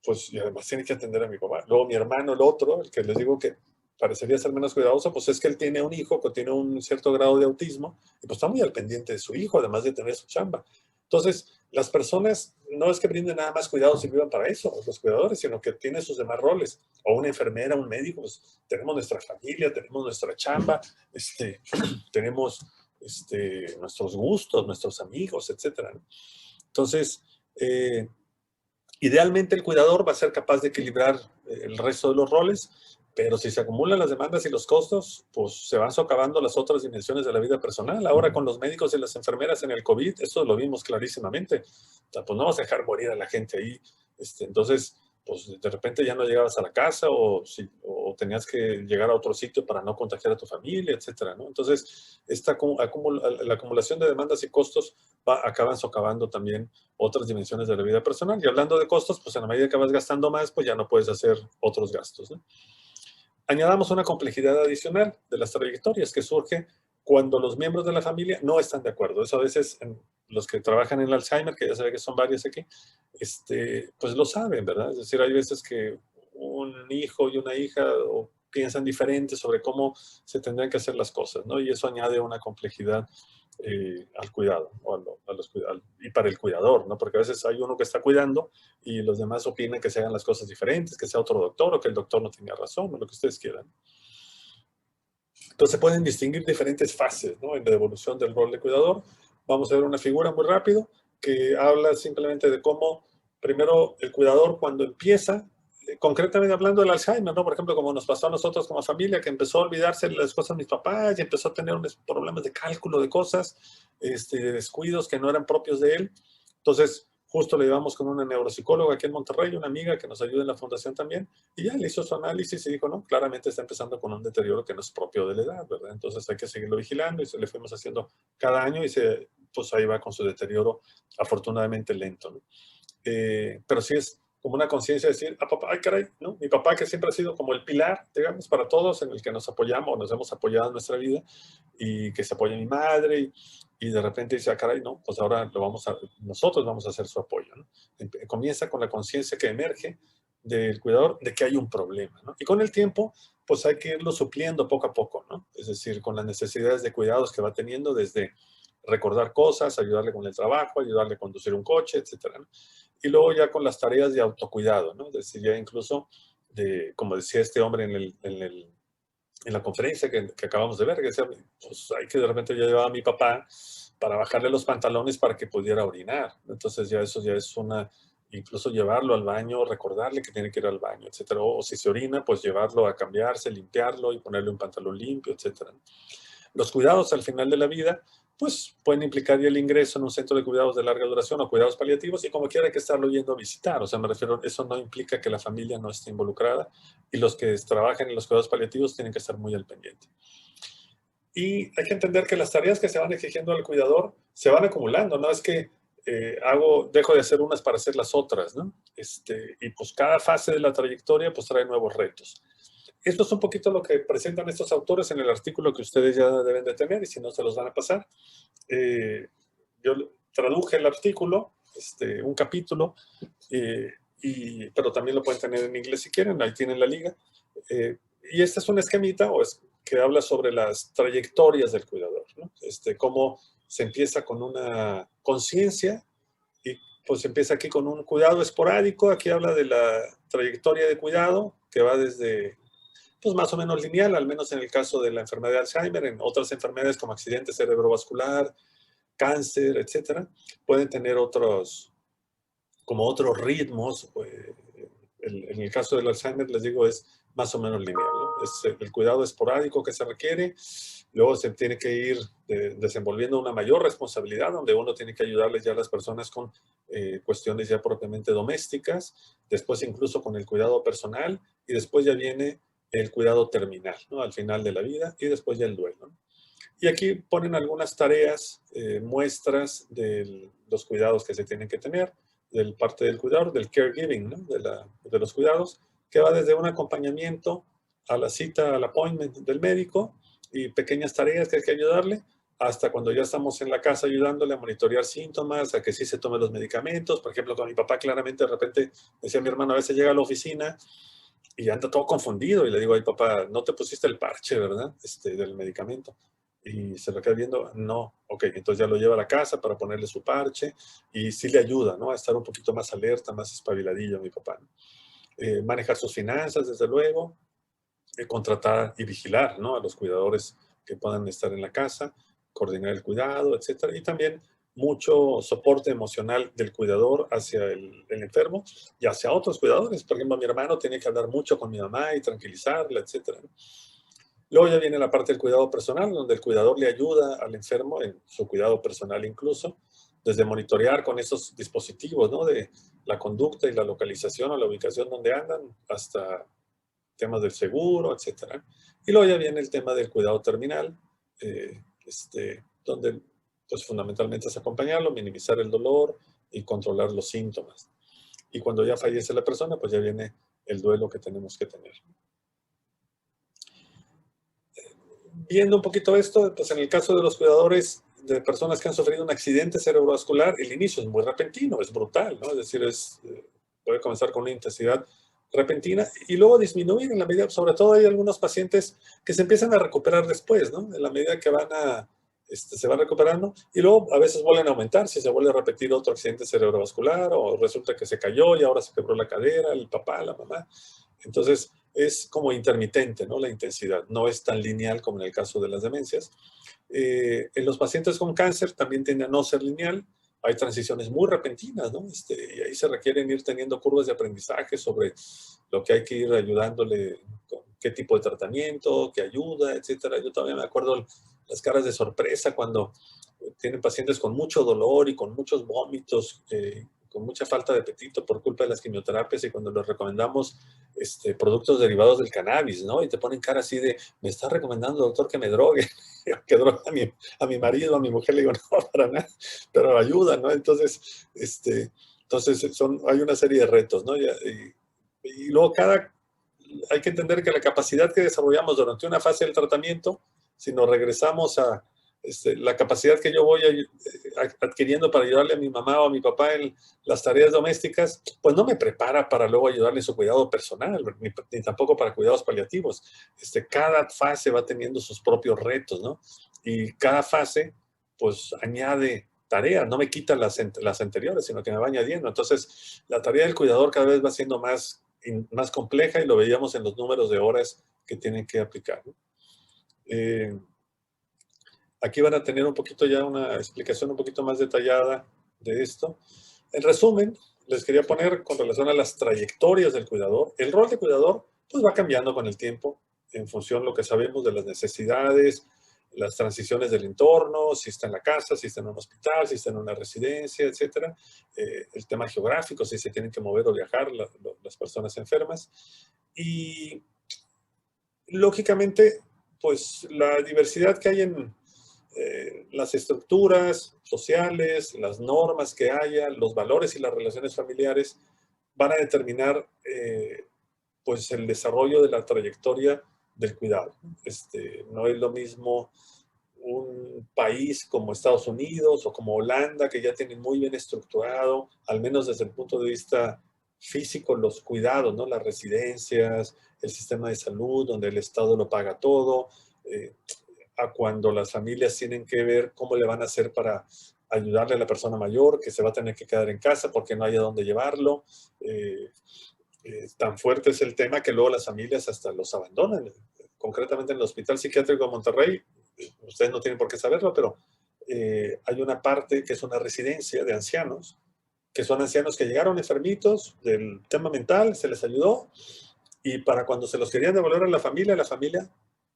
pues, y además tiene que atender a mi papá. Luego mi hermano, el otro, el que les digo que parecería ser menos cuidadoso, pues es que él tiene un hijo que tiene un cierto grado de autismo y pues está muy al pendiente de su hijo, además de tener su chamba. Entonces, las personas no es que brinden nada más cuidados y vivan para eso, los cuidadores, sino que tienen sus demás roles. O una enfermera, un médico, pues tenemos nuestra familia, tenemos nuestra chamba, tenemos nuestros gustos, nuestros amigos, etcétera, ¿no? Entonces, idealmente el cuidador va a ser capaz de equilibrar el resto de los roles, pero si se acumulan las demandas y los costos, pues se van socavando las otras dimensiones de la vida personal. Ahora con los médicos y las enfermeras en el COVID, esto lo vimos clarísimamente. O sea, pues no vas a dejar morir a la gente ahí. Entonces, pues de repente ya no llegabas a la casa o tenías que llegar a otro sitio para no contagiar a tu familia, etcétera, ¿no? Entonces, la acumulación de demandas y costos acaban socavando también otras dimensiones de la vida personal. Y hablando de costos, pues en la medida que vas gastando más, pues ya no puedes hacer otros gastos, ¿no? Añadamos una complejidad adicional de las trayectorias que surge cuando los miembros de la familia no están de acuerdo. Eso a veces los que trabajan en el Alzheimer, que ya se ve que son varios aquí, pues lo saben, ¿verdad? Es decir, hay veces que un hijo y una hija piensan diferente sobre cómo se tendrían que hacer las cosas, ¿no? Y eso añade una complejidad al cuidado, y para el cuidador, ¿no? Porque a veces hay uno que está cuidando y los demás opinan que se hagan las cosas diferentes, que sea otro doctor o que el doctor no tenga razón o lo que ustedes quieran. Entonces se pueden distinguir diferentes fases, ¿no? En la evolución del rol de cuidador. Vamos a ver una figura muy rápido que habla simplemente de cómo primero el cuidador cuando empieza, concretamente hablando del Alzheimer, ¿no? Por ejemplo, como nos pasó a nosotros como familia, que empezó a olvidarse las cosas de mis papás y empezó a tener unos problemas de cálculo de cosas, de descuidos que no eran propios de él. Entonces, justo le llevamos con una neuropsicóloga aquí en Monterrey, una amiga que nos ayuda en la fundación también, y ya le hizo su análisis y dijo, no, claramente está empezando con un deterioro que no es propio de la edad, ¿verdad? Entonces hay que seguirlo vigilando y se le fuimos haciendo cada año y pues ahí va con su deterioro afortunadamente lento, ¿no? Pero sí es como una conciencia de decir, papá, ay caray, ¿no? Mi papá que siempre ha sido como el pilar, digamos, para todos, en el que nos apoyamos, nos hemos apoyado en nuestra vida, y que se apoya mi madre, y de repente dice, ah, caray, no, pues ahora nosotros vamos a hacer su apoyo, ¿no? Comienza con la conciencia que emerge del cuidador de que hay un problema, ¿no? Y con el tiempo, pues hay que irlo supliendo poco a poco, ¿no? Es decir, con las necesidades de cuidados que va teniendo, desde recordar cosas, ayudarle con el trabajo, ayudarle a conducir un coche, etcétera, ¿no? Y luego ya con las tareas de autocuidado, ¿no? Es decir, ya incluso, como decía este hombre en la conferencia que acabamos de ver, que decía, pues hay que de repente yo llevaba a mi papá para bajarle los pantalones para que pudiera orinar. Entonces ya eso ya es incluso llevarlo al baño, recordarle que tiene que ir al baño, etcétera. O si se orina, pues llevarlo a cambiarse, limpiarlo y ponerle un pantalón limpio, etcétera. Los cuidados al final de la vida, pues pueden implicar ya el ingreso en un centro de cuidados de larga duración o cuidados paliativos, y como quiera hay que estarlo yendo a visitar. O sea, me refiero, eso no implica que la familia no esté involucrada, y los que trabajan en los cuidados paliativos tienen que estar muy al pendiente. Y hay que entender que las tareas que se van exigiendo al cuidador se van acumulando, no es que dejo de hacer unas para hacer las otras, ¿no? Y pues cada fase de la trayectoria pues trae nuevos retos. Esto es un poquito lo que presentan estos autores en el artículo que ustedes ya deben de tener, y si no se los van a pasar. Yo traduje el artículo, un capítulo, pero también lo pueden tener en inglés si quieren, ahí tienen la liga. Y este es un esquemita que habla sobre las trayectorias del cuidador, ¿no? Cómo se empieza con una conciencia y pues empieza aquí con un cuidado esporádico. Aquí habla de la trayectoria de cuidado que va desde, pues más o menos lineal, al menos en el caso de la enfermedad de Alzheimer. En otras enfermedades como accidente cerebrovascular, cáncer, etcétera, pueden tener otros ritmos. En el caso del Alzheimer, les digo, es más o menos lineal, ¿no? Es el cuidado esporádico que se requiere. Luego se tiene que ir desenvolviendo una mayor responsabilidad, donde uno tiene que ayudarles ya a las personas con cuestiones ya propiamente domésticas, después incluso con el cuidado personal, y después ya viene el cuidado terminal, ¿no? Al final de la vida, y después ya el duelo, ¿no? Y aquí ponen algunas tareas, muestras de los cuidados que se tienen que tener, del parte del cuidador, del caregiving, ¿no? De los cuidados, que va desde un acompañamiento a la cita, al appointment del médico, y pequeñas tareas que hay que ayudarle, hasta cuando ya estamos en la casa ayudándole a monitorear síntomas, a que sí se tome los medicamentos. Por ejemplo, con mi papá claramente de repente, decía mi hermano, a veces llega a la oficina y anda todo confundido, y le digo, ay papá, no te pusiste el parche, ¿verdad? Del medicamento. Y se lo queda viendo, no, ok, entonces ya lo lleva a la casa para ponerle su parche, y sí le ayuda, ¿no? A estar un poquito más alerta, más espabiladillo a mi papá, ¿no? Manejar sus finanzas, desde luego, contratar y vigilar, ¿no? A los cuidadores que puedan estar en la casa, coordinar el cuidado, etcétera. Y también mucho soporte emocional del cuidador hacia el enfermo y hacia otros cuidadores. Por ejemplo, mi hermano tiene que hablar mucho con mi mamá y tranquilizarla, etcétera, ¿no? Luego ya viene la parte del cuidado personal, donde el cuidador le ayuda al enfermo en su cuidado personal incluso, desde monitorear con esos dispositivos, ¿no? De la conducta y la localización o la ubicación donde andan, hasta temas del seguro, etcétera. Y luego ya viene el tema del cuidado terminal, donde pues fundamentalmente es acompañarlo, minimizar el dolor y controlar los síntomas. Y cuando ya fallece la persona, pues ya viene el duelo que tenemos que tener. Viendo un poquito esto, pues en el caso de los cuidadores de personas que han sufrido un accidente cerebrovascular, el inicio es muy repentino, es brutal, ¿no? Es decir, puede comenzar con una intensidad repentina y luego disminuir en la medida, sobre todo hay algunos pacientes que se empiezan a recuperar después, ¿no? En la medida que se van recuperando, y luego a veces vuelven a aumentar si se vuelve a repetir otro accidente cerebrovascular, o resulta que se cayó y ahora se quebró la cadera, el papá, la mamá. Entonces es como intermitente, ¿no? La intensidad no es tan lineal como en el caso de las demencias. En los pacientes con cáncer también tiende a no ser lineal. Hay transiciones muy repentinas, ¿no? Y ahí se requieren ir teniendo curvas de aprendizaje sobre lo que hay que ir ayudándole, con qué tipo de tratamiento, qué ayuda, etcétera. Yo todavía me acuerdo las caras de sorpresa cuando tienen pacientes con mucho dolor y con muchos vómitos, con mucha falta de apetito por culpa de las quimioterapias, y cuando les recomendamos productos derivados del cannabis, ¿no? Y te ponen cara así de, me está recomendando, doctor, que me drogue, que drogue a mi marido, a mi mujer. Le digo, no, para nada, pero ayuda, ¿no? Entonces, hay una serie de retos, ¿no? Y luego hay que entender que la capacidad que desarrollamos durante una fase del tratamiento, si nos regresamos a la capacidad que yo voy adquiriendo para ayudarle a mi mamá o a mi papá en las tareas domésticas, pues no me prepara para luego ayudarle en su cuidado personal, ni tampoco para cuidados paliativos. Cada fase va teniendo sus propios retos, ¿no? Y cada fase, pues, añade tareas, no me quita las anteriores, sino que me va añadiendo. Entonces, la tarea del cuidador cada vez va siendo más compleja y lo veíamos en los números de horas que tienen que aplicar, ¿no? Aquí van a tener un poquito ya una explicación un poquito más detallada de esto. En resumen, les quería poner con relación a las trayectorias del cuidador. El rol de cuidador pues va cambiando con el tiempo en función de lo que sabemos de las necesidades, las transiciones del entorno, si está en la casa, si está en un hospital, si está en una residencia, etc. El tema geográfico, si se tienen que mover o viajar las personas enfermas. Y lógicamente, pues la diversidad que hay en las estructuras sociales, las normas que haya, los valores y las relaciones familiares van a determinar pues el desarrollo de la trayectoria del cuidado. No es lo mismo un país como Estados Unidos o como Holanda, que ya tienen muy bien estructurado, al menos desde el punto de vista físico, los cuidados, ¿no? Las residencias, el sistema de salud, donde el Estado lo paga todo, a cuando las familias tienen que ver cómo le van a hacer para ayudarle a la persona mayor que se va a tener que quedar en casa porque no hay a dónde llevarlo. Tan fuerte es el tema que luego las familias hasta los abandonan. Concretamente en el Hospital Psiquiátrico de Monterrey, ustedes no tienen por qué saberlo, pero hay una parte que es una residencia de ancianos, que son ancianos que llegaron enfermitos del tema mental, se les ayudó, y para cuando se los querían devolver a la familia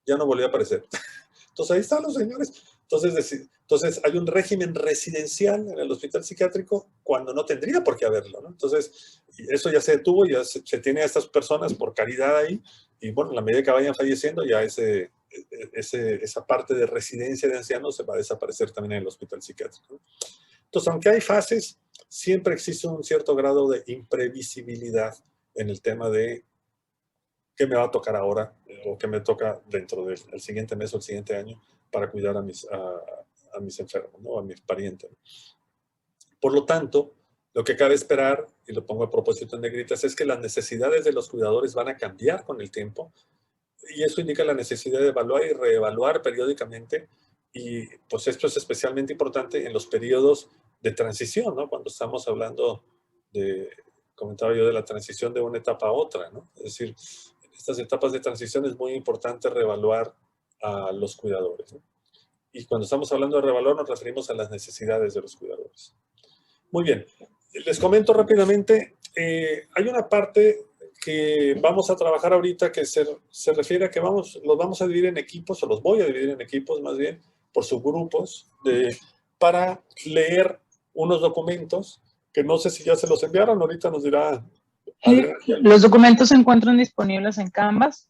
ya no volvió a aparecer. Entonces ahí están los señores. Entonces hay un régimen residencial en el hospital psiquiátrico cuando no tendría por qué haberlo, ¿no? Entonces eso ya se detuvo, ya se tiene a estas personas por caridad ahí, y bueno, a la medida que vayan falleciendo ya esa parte de residencia de ancianos se va a desaparecer también en el hospital psiquiátrico, ¿no? Entonces, aunque hay fases, siempre existe un cierto grado de imprevisibilidad en el tema de qué me va a tocar ahora o qué me toca dentro del siguiente mes o el siguiente año para cuidar a mis enfermos, ¿no? A mis parientes. Por lo tanto, lo que cabe esperar, y lo pongo a propósito en negritas, es que las necesidades de los cuidadores van a cambiar con el tiempo, y eso indica la necesidad de evaluar y reevaluar periódicamente, y pues esto es especialmente importante en los periodos de transición, ¿no? Cuando estamos hablando comentaba yo, de la transición de una etapa a otra, ¿no? Es decir, en estas etapas de transición es muy importante reevaluar a los cuidadores, ¿no? Y cuando estamos hablando de reevaluar nos referimos a las necesidades de los cuidadores. Muy bien, les comento rápidamente, hay una parte que vamos a trabajar ahorita que se refiere a que los vamos a dividir en equipos, o los voy a dividir en equipos más bien, por subgrupos, para leer unos documentos que no sé si ya se los enviaron, ahorita nos dirá. Los documentos se encuentran disponibles en Canvas.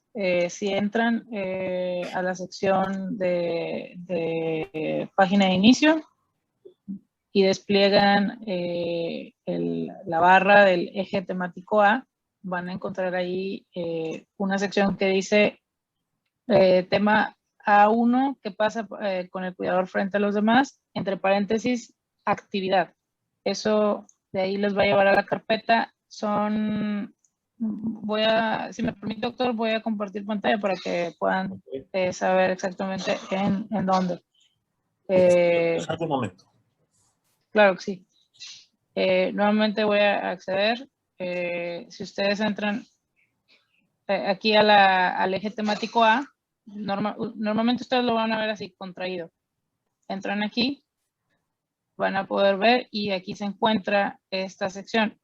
Si entran a la sección de página de inicio y despliegan la barra del eje temático A, van a encontrar ahí una sección que dice tema A1, ¿qué pasa con el cuidador frente a los demás? Entre paréntesis, actividad. Eso de ahí les va a llevar a la carpeta. Si me permite, doctor, voy a compartir pantalla para que puedan saber exactamente en dónde. Un momento. Claro que sí. Nuevamente voy a acceder. Si ustedes entran aquí al eje temático A, normalmente ustedes lo van a ver así, contraído. Entran aquí, van a poder ver, y aquí se encuentra esta sección.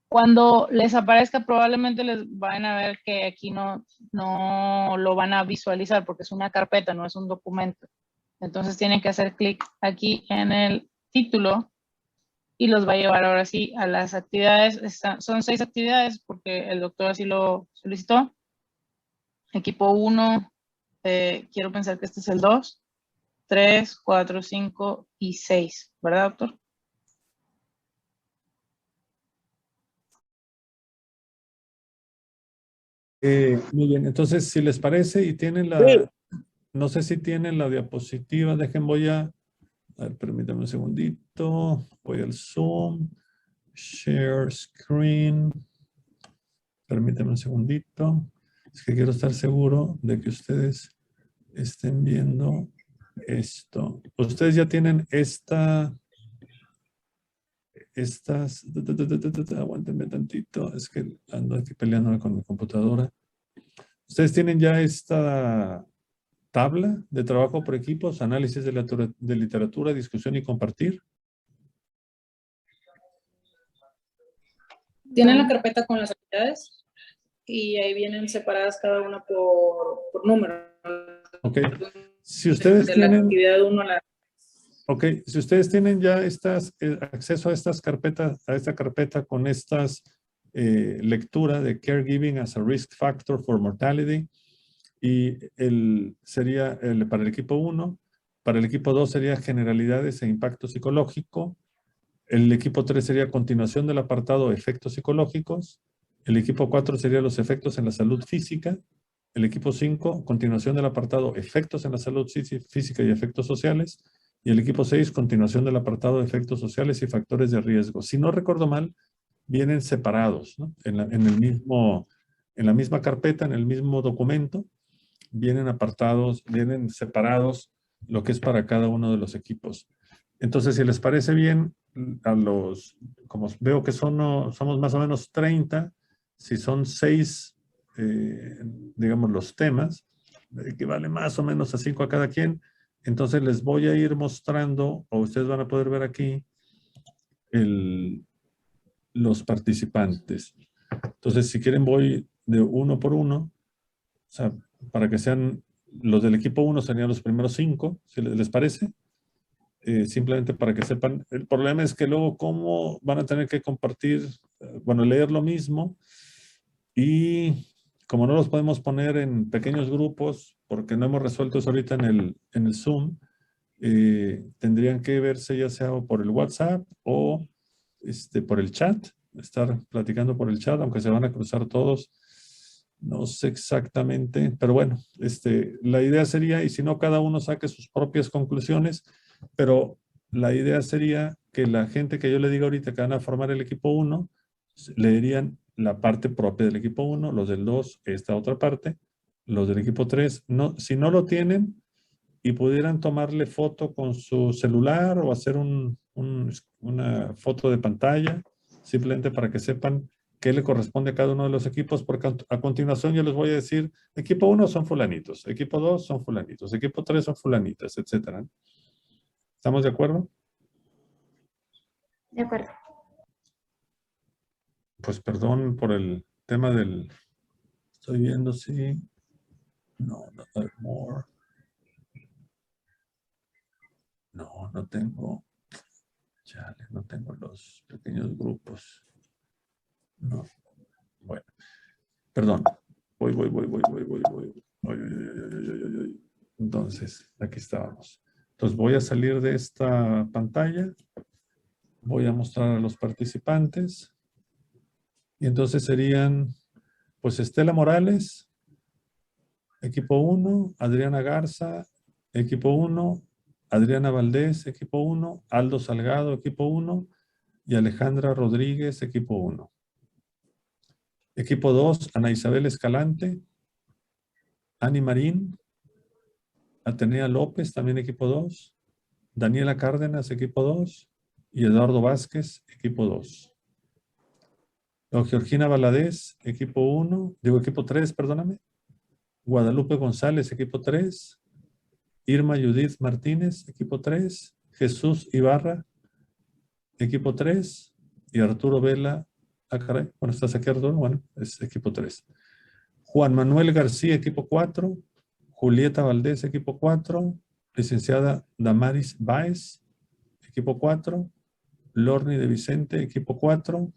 Cuando les aparezca, probablemente les van a ver que aquí no lo van a visualizar porque es una carpeta, no es un documento. Entonces tienen que hacer clic aquí en el título y los va a llevar ahora sí a las actividades. Son 6 actividades porque el doctor así lo solicitó. Equipo 1, quiero pensar que este es el 2, 3, 4, 5 y 6, ¿verdad, doctor? Muy bien, entonces si les parece y tienen no sé si tienen la diapositiva. Voy a ver, permítame un segundito. Voy al Zoom. Share screen. Permítame un segundito. Es que quiero estar seguro de que ustedes estén viendo esto. Ustedes ya tienen estas, aguántenme tantito, es que ando aquí peleándome con mi computadora. Ustedes tienen ya esta tabla de trabajo por equipos, análisis de literatura, discusión y compartir. Tienen la carpeta con las actividades y ahí vienen separadas cada una por número. Ok. Si ustedes de la tienen... actividad 1 a la... Ok, si ustedes tienen ya acceso a estas carpetas, a esta carpeta con estas lectura de Caregiving as a Risk Factor for Mortality, y sería para el equipo 1, para el equipo 2 sería generalidades e impacto psicológico, el equipo 3 sería continuación del apartado efectos psicológicos, el equipo 4 sería los efectos en la salud física, el equipo 5, continuación del apartado efectos en la salud física y efectos sociales, y el equipo 6, continuación del apartado de efectos sociales y factores de riesgo. Si no recuerdo mal, vienen separados, ¿no? En la misma carpeta, en el mismo documento, vienen apartados, vienen separados lo que es para cada uno de los equipos. Entonces, si les parece bien, como veo que somos más o menos 30, si son 6, digamos, los temas, equivale más o menos a 5 a cada quien. Entonces les voy a ir mostrando, o ustedes van a poder ver aquí, los participantes. Entonces, si quieren, voy de uno por uno. O sea, para que sean, los del equipo 1 serían los primeros 5, si les parece. Simplemente para que sepan. El problema es que luego cómo van a tener que compartir, bueno, leer lo mismo. Y como no los podemos poner en pequeños grupos, porque no hemos resuelto eso ahorita en el Zoom, tendrían que verse ya sea por el WhatsApp o por el chat, estar platicando por el chat, aunque se van a cruzar todos. No sé exactamente, pero bueno, la idea sería, y si no, cada uno saque sus propias conclusiones, pero la idea sería que la gente que yo le diga ahorita que van a formar el equipo 1, leerían la parte propia del equipo 1, los del 2, esta otra parte, los del equipo 3, no, si no lo tienen y pudieran tomarle foto con su celular o hacer una foto de pantalla, simplemente para que sepan qué le corresponde a cada uno de los equipos, porque a continuación yo les voy a decir, equipo 1 son fulanitos, equipo 2 son fulanitos, equipo 3 son fulanitas, etc. ¿Estamos de acuerdo? De acuerdo. Pues perdón por el tema del... Estoy viendo si... No, not more. No tengo... Chale, no tengo los pequeños grupos. No. Bueno. Perdón. Voy. Entonces, aquí estábamos. Entonces voy a salir de esta pantalla. Voy a mostrar a los participantes. Y entonces serían, pues, Estela Morales, equipo 1, Adriana Garza, equipo 1, Adriana Valdés, equipo 1, Aldo Salgado, equipo 1, y Alejandra Rodríguez, equipo 1. Equipo 2, Ana Isabel Escalante, Ani Marín, Atenea López, también equipo 2, Daniela Cárdenas, equipo 2, y Eduardo Vázquez, equipo 2. Georgina Valadez, equipo 1, equipo 3, perdóname. Guadalupe González, equipo 3. Irma Judith Martínez, equipo 3. Jesús Ibarra, equipo 3. Y Arturo Vela, caray, bueno, estás aquí, Arturo, bueno, es equipo 3. Juan Manuel García, equipo 4. Julieta Valdés, equipo 4. Licenciada Damaris Báez, equipo 4. Lorni de Vicente, equipo 4.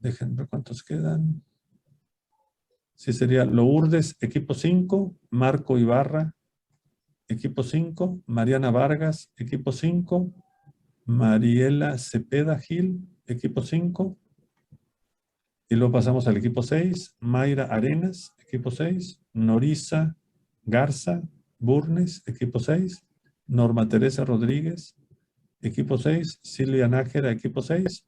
Déjenme ver cuántos quedan. Sí, sería Lourdes, equipo 5. Marco Ibarra, equipo 5. Mariana Vargas, equipo 5. Mariela Cepeda Gil, equipo 5. Y luego pasamos al equipo 6. Mayra Arenas, equipo 6. Norisa Garza Burnes, equipo 6, Norma Teresa Rodríguez, equipo 6, Silvia Nájera, equipo 6,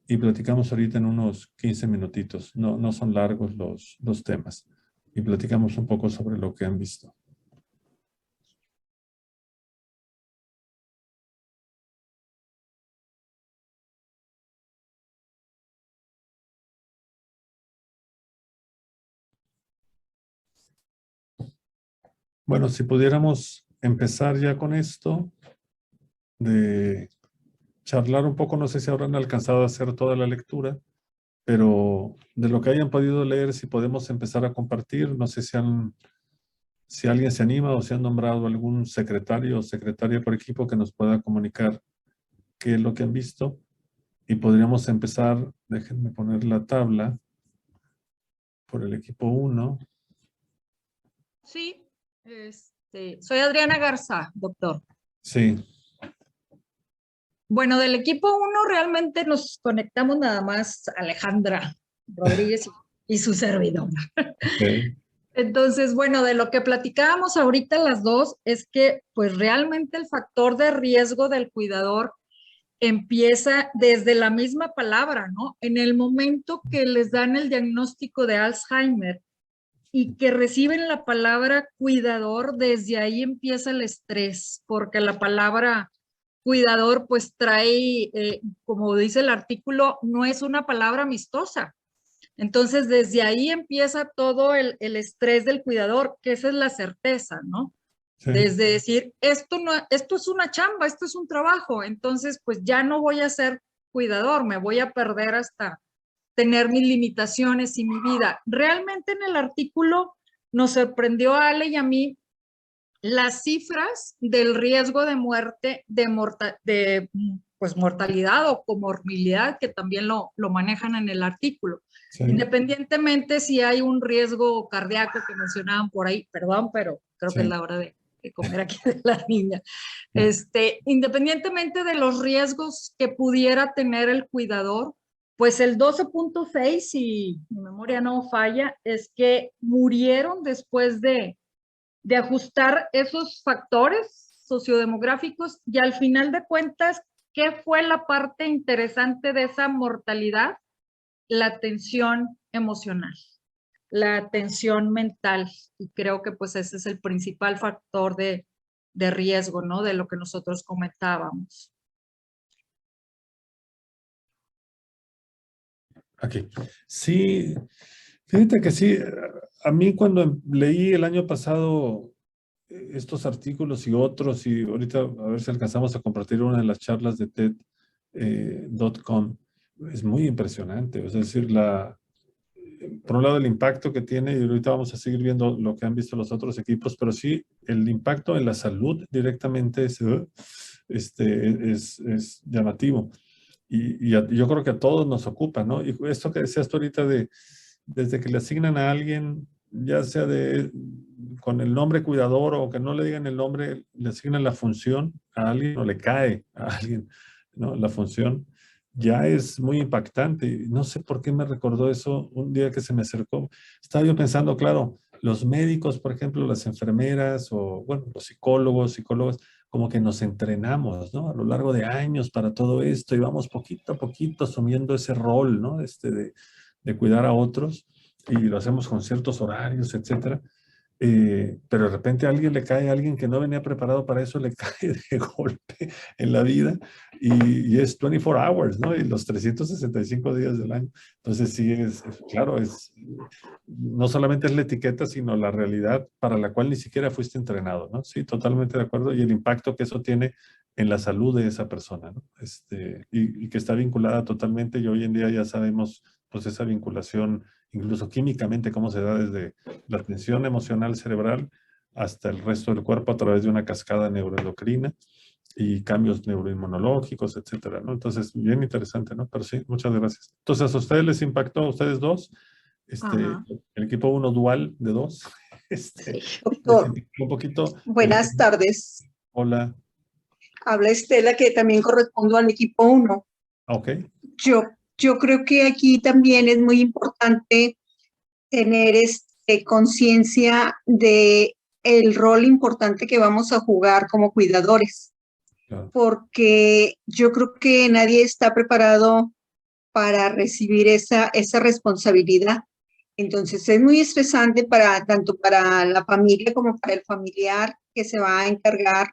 y platicamos ahorita en unos 15 minutitos. No son largos los temas. Y platicamos un poco sobre lo que han visto. Bueno, si pudiéramos empezar ya con esto, de charlar un poco, no sé si habrán alcanzado a hacer toda la lectura, pero de lo que hayan podido leer, si podemos empezar a compartir, no sé si alguien se anima o si han nombrado algún secretario o secretaria por equipo que nos pueda comunicar qué es lo que han visto. Y podríamos empezar, déjenme poner la tabla, por el equipo 1. Sí, soy Adriana Garza, doctor. Sí. Bueno, del equipo 1 realmente nos conectamos nada más Alejandra Rodríguez y su servidora. Okay. Entonces, bueno, de lo que platicábamos ahorita las dos es que pues realmente el factor de riesgo del cuidador empieza desde la misma palabra, ¿no? En el momento que les dan el diagnóstico de Alzheimer y que reciben la palabra cuidador, desde ahí empieza el estrés, porque la palabra cuidador pues trae, como dice el artículo, no es una palabra amistosa. Entonces desde ahí empieza todo el estrés del cuidador, que esa es la certeza, ¿no? Sí. Desde decir, esto es una chamba, esto es un trabajo, entonces pues ya no voy a ser cuidador, me voy a perder hasta tener mis limitaciones y mi vida. Realmente en el artículo nos sorprendió a Ale y a mí las cifras del riesgo de muerte, pues mortalidad o comorbilidad, que también lo manejan en el artículo. Sí. Independientemente si hay un riesgo cardíaco que mencionaban por ahí, perdón, pero creo sí. que es la hora de comer aquí de la niña. Independientemente de los riesgos que pudiera tener el cuidador, pues el 12.6, si mi memoria no falla, es que murieron después de ajustar esos factores sociodemográficos, y al final de cuentas, ¿qué fue la parte interesante de esa mortalidad? La tensión emocional, la tensión mental, y creo que pues ese es el principal factor de riesgo, ¿no? De lo que nosotros comentábamos. Aquí. Sí, fíjate que sí, a mí cuando leí el año pasado estos artículos y otros, y ahorita a ver si alcanzamos a compartir una de las charlas de TED.com, es muy impresionante. Es decir, por un lado el impacto que tiene, y ahorita vamos a seguir viendo lo que han visto los otros equipos, pero sí el impacto en la salud directamente es llamativo. Y yo creo que a todos nos ocupa, ¿no? Y esto que decías tú ahorita desde que le asignan a alguien, ya sea con el nombre cuidador o que no le digan el nombre, le asignan la función a alguien o le cae a alguien, ¿no? La función ya es muy impactante. No sé por qué me recordó eso un día que se me acercó. Estaba yo pensando, claro, los médicos, por ejemplo, las enfermeras o, bueno, los psicólogas, como que nos entrenamos, ¿no? A lo largo de años para todo esto y vamos poquito a poquito asumiendo ese rol, ¿no? De cuidar a otros, y lo hacemos con ciertos horarios, etcétera. Pero de repente a alguien que no venía preparado para eso, le cae de golpe en la vida y es 24 hours, ¿no? Y los 365 días del año. Entonces sí, claro, no solamente es la etiqueta, sino la realidad para la cual ni siquiera fuiste entrenado, ¿no? Sí, totalmente de acuerdo. Y el impacto que eso tiene en la salud de esa persona, ¿no? Y que está vinculada totalmente, y hoy en día ya sabemos pues esa vinculación, incluso químicamente, cómo se da desde la tensión emocional cerebral hasta el resto del cuerpo a través de una cascada neuroendocrina y cambios neuroinmunológicos, etcétera, ¿no? Entonces, bien interesante, ¿no? Pero sí, muchas gracias. Entonces, ¿a ustedes les impactó, a ustedes dos? El equipo 1 dual de 2. Sí, doctor. Un poquito. Buenas tardes. Hola. Habla Estela, que también correspondo al equipo 1. Ok. Yo creo que aquí también es muy importante tener conciencia de el rol importante que vamos a jugar como cuidadores, Claro. porque yo creo que nadie está preparado para recibir esa responsabilidad. Entonces es muy estresante tanto para la familia como para el familiar que se va a encargar.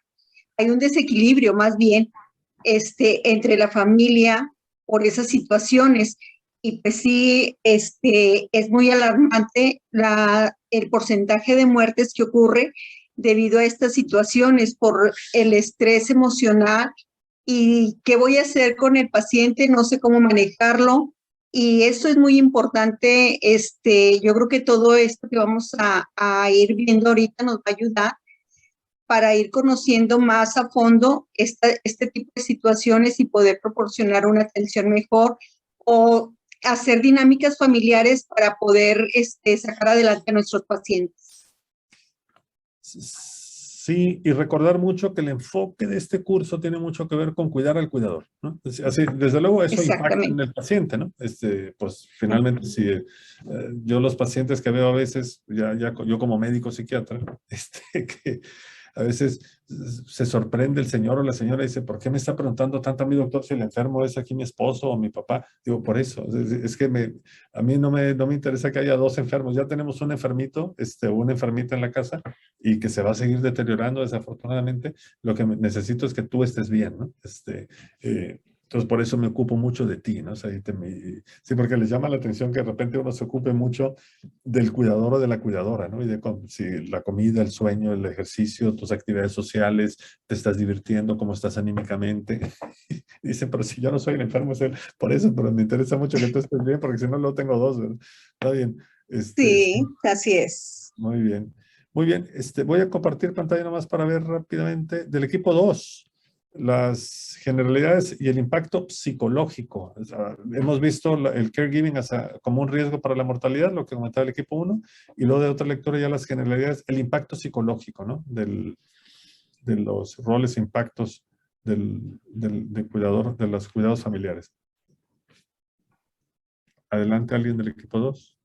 Hay un desequilibrio más bien entre la familia por esas situaciones. Y pues sí, es muy alarmante el porcentaje de muertes que ocurre debido a estas situaciones por el estrés emocional. ¿Y qué voy a hacer con el paciente? No sé cómo manejarlo. Y eso es muy importante. Yo creo que todo esto que vamos a ir viendo ahorita nos va a ayudar para ir conociendo más a fondo este tipo de situaciones y poder proporcionar una atención mejor o hacer dinámicas familiares para poder sacar adelante a nuestros pacientes. Sí, y recordar mucho que el enfoque de este curso tiene mucho que ver con cuidar al cuidador, ¿no? Así, desde luego eso impacta en el paciente, ¿no? Pues finalmente, si yo los pacientes que veo a veces, yo como médico psiquiatra, que a veces se sorprende el señor o la señora y dice, ¿por qué me está preguntando tanto a mi doctor si el enfermo es aquí mi esposo o mi papá? Digo, por eso, es que a mí no me interesa que haya dos enfermos, ya tenemos un enfermito, una enfermita en la casa y que se va a seguir deteriorando desafortunadamente. Lo que necesito es que tú estés bien, ¿no? Entonces, por eso me ocupo mucho de ti, ¿no? O sea, sí, porque les llama la atención que de repente uno se ocupe mucho del cuidador o de la cuidadora, ¿no? Y de si la comida, el sueño, el ejercicio, tus actividades sociales, te estás divirtiendo, cómo estás anímicamente. Y dicen, pero si yo no soy el enfermo, es él. Por eso, pero me interesa mucho que tú estés bien, porque si no, luego tengo dos, ¿verdad? Está bien. Sí, así es. Muy bien. Muy bien. Voy a compartir pantalla nomás para ver rápidamente del equipo 2. Las generalidades y el impacto psicológico. O sea, hemos visto el caregiving como un riesgo para la mortalidad, lo que comentaba el equipo 1, y luego de otra lectura ya las generalidades, el impacto psicológico, ¿no? De los roles e impactos del cuidador, de los cuidados familiares. Adelante, alguien del equipo 2.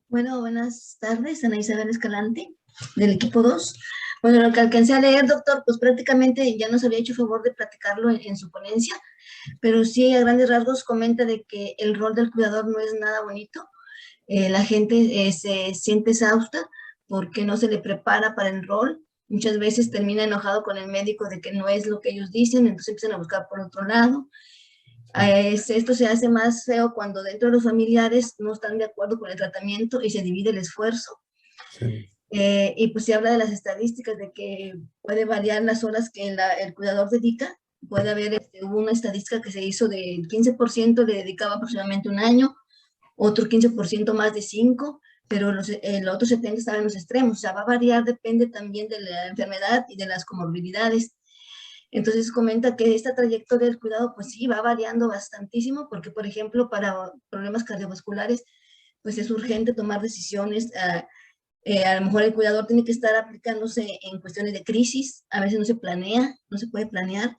Bueno, buenas tardes, Ana Isabel Escalante, del equipo 2. Bueno, lo que alcancé a leer, doctor, pues prácticamente ya nos había hecho favor de platicarlo en su ponencia, pero sí a grandes rasgos comenta de que el rol del cuidador no es nada bonito. La gente se siente exhausta porque no se le prepara para el rol. Muchas veces termina enojado con el médico de que no es lo que ellos dicen, entonces empiezan a buscar por otro lado. Esto se hace más feo cuando dentro de los familiares no están de acuerdo con el tratamiento y se divide el esfuerzo. Sí. Y pues se habla de las estadísticas de que puede variar las horas que el cuidador dedica. Puede haber, hubo una estadística que se hizo del 15% le dedicaba aproximadamente un año, otro 15% más de 5, pero el otro 70% estaba en los extremos. O sea, va a variar, depende también de la enfermedad y de las comorbilidades. Entonces comenta que esta trayectoria del cuidado, pues sí, va variando bastantísimo, porque por ejemplo, para problemas cardiovasculares, pues es urgente tomar decisiones. A lo mejor el cuidador tiene que estar aplicándose en cuestiones de crisis, a veces no se planea, no se puede planear.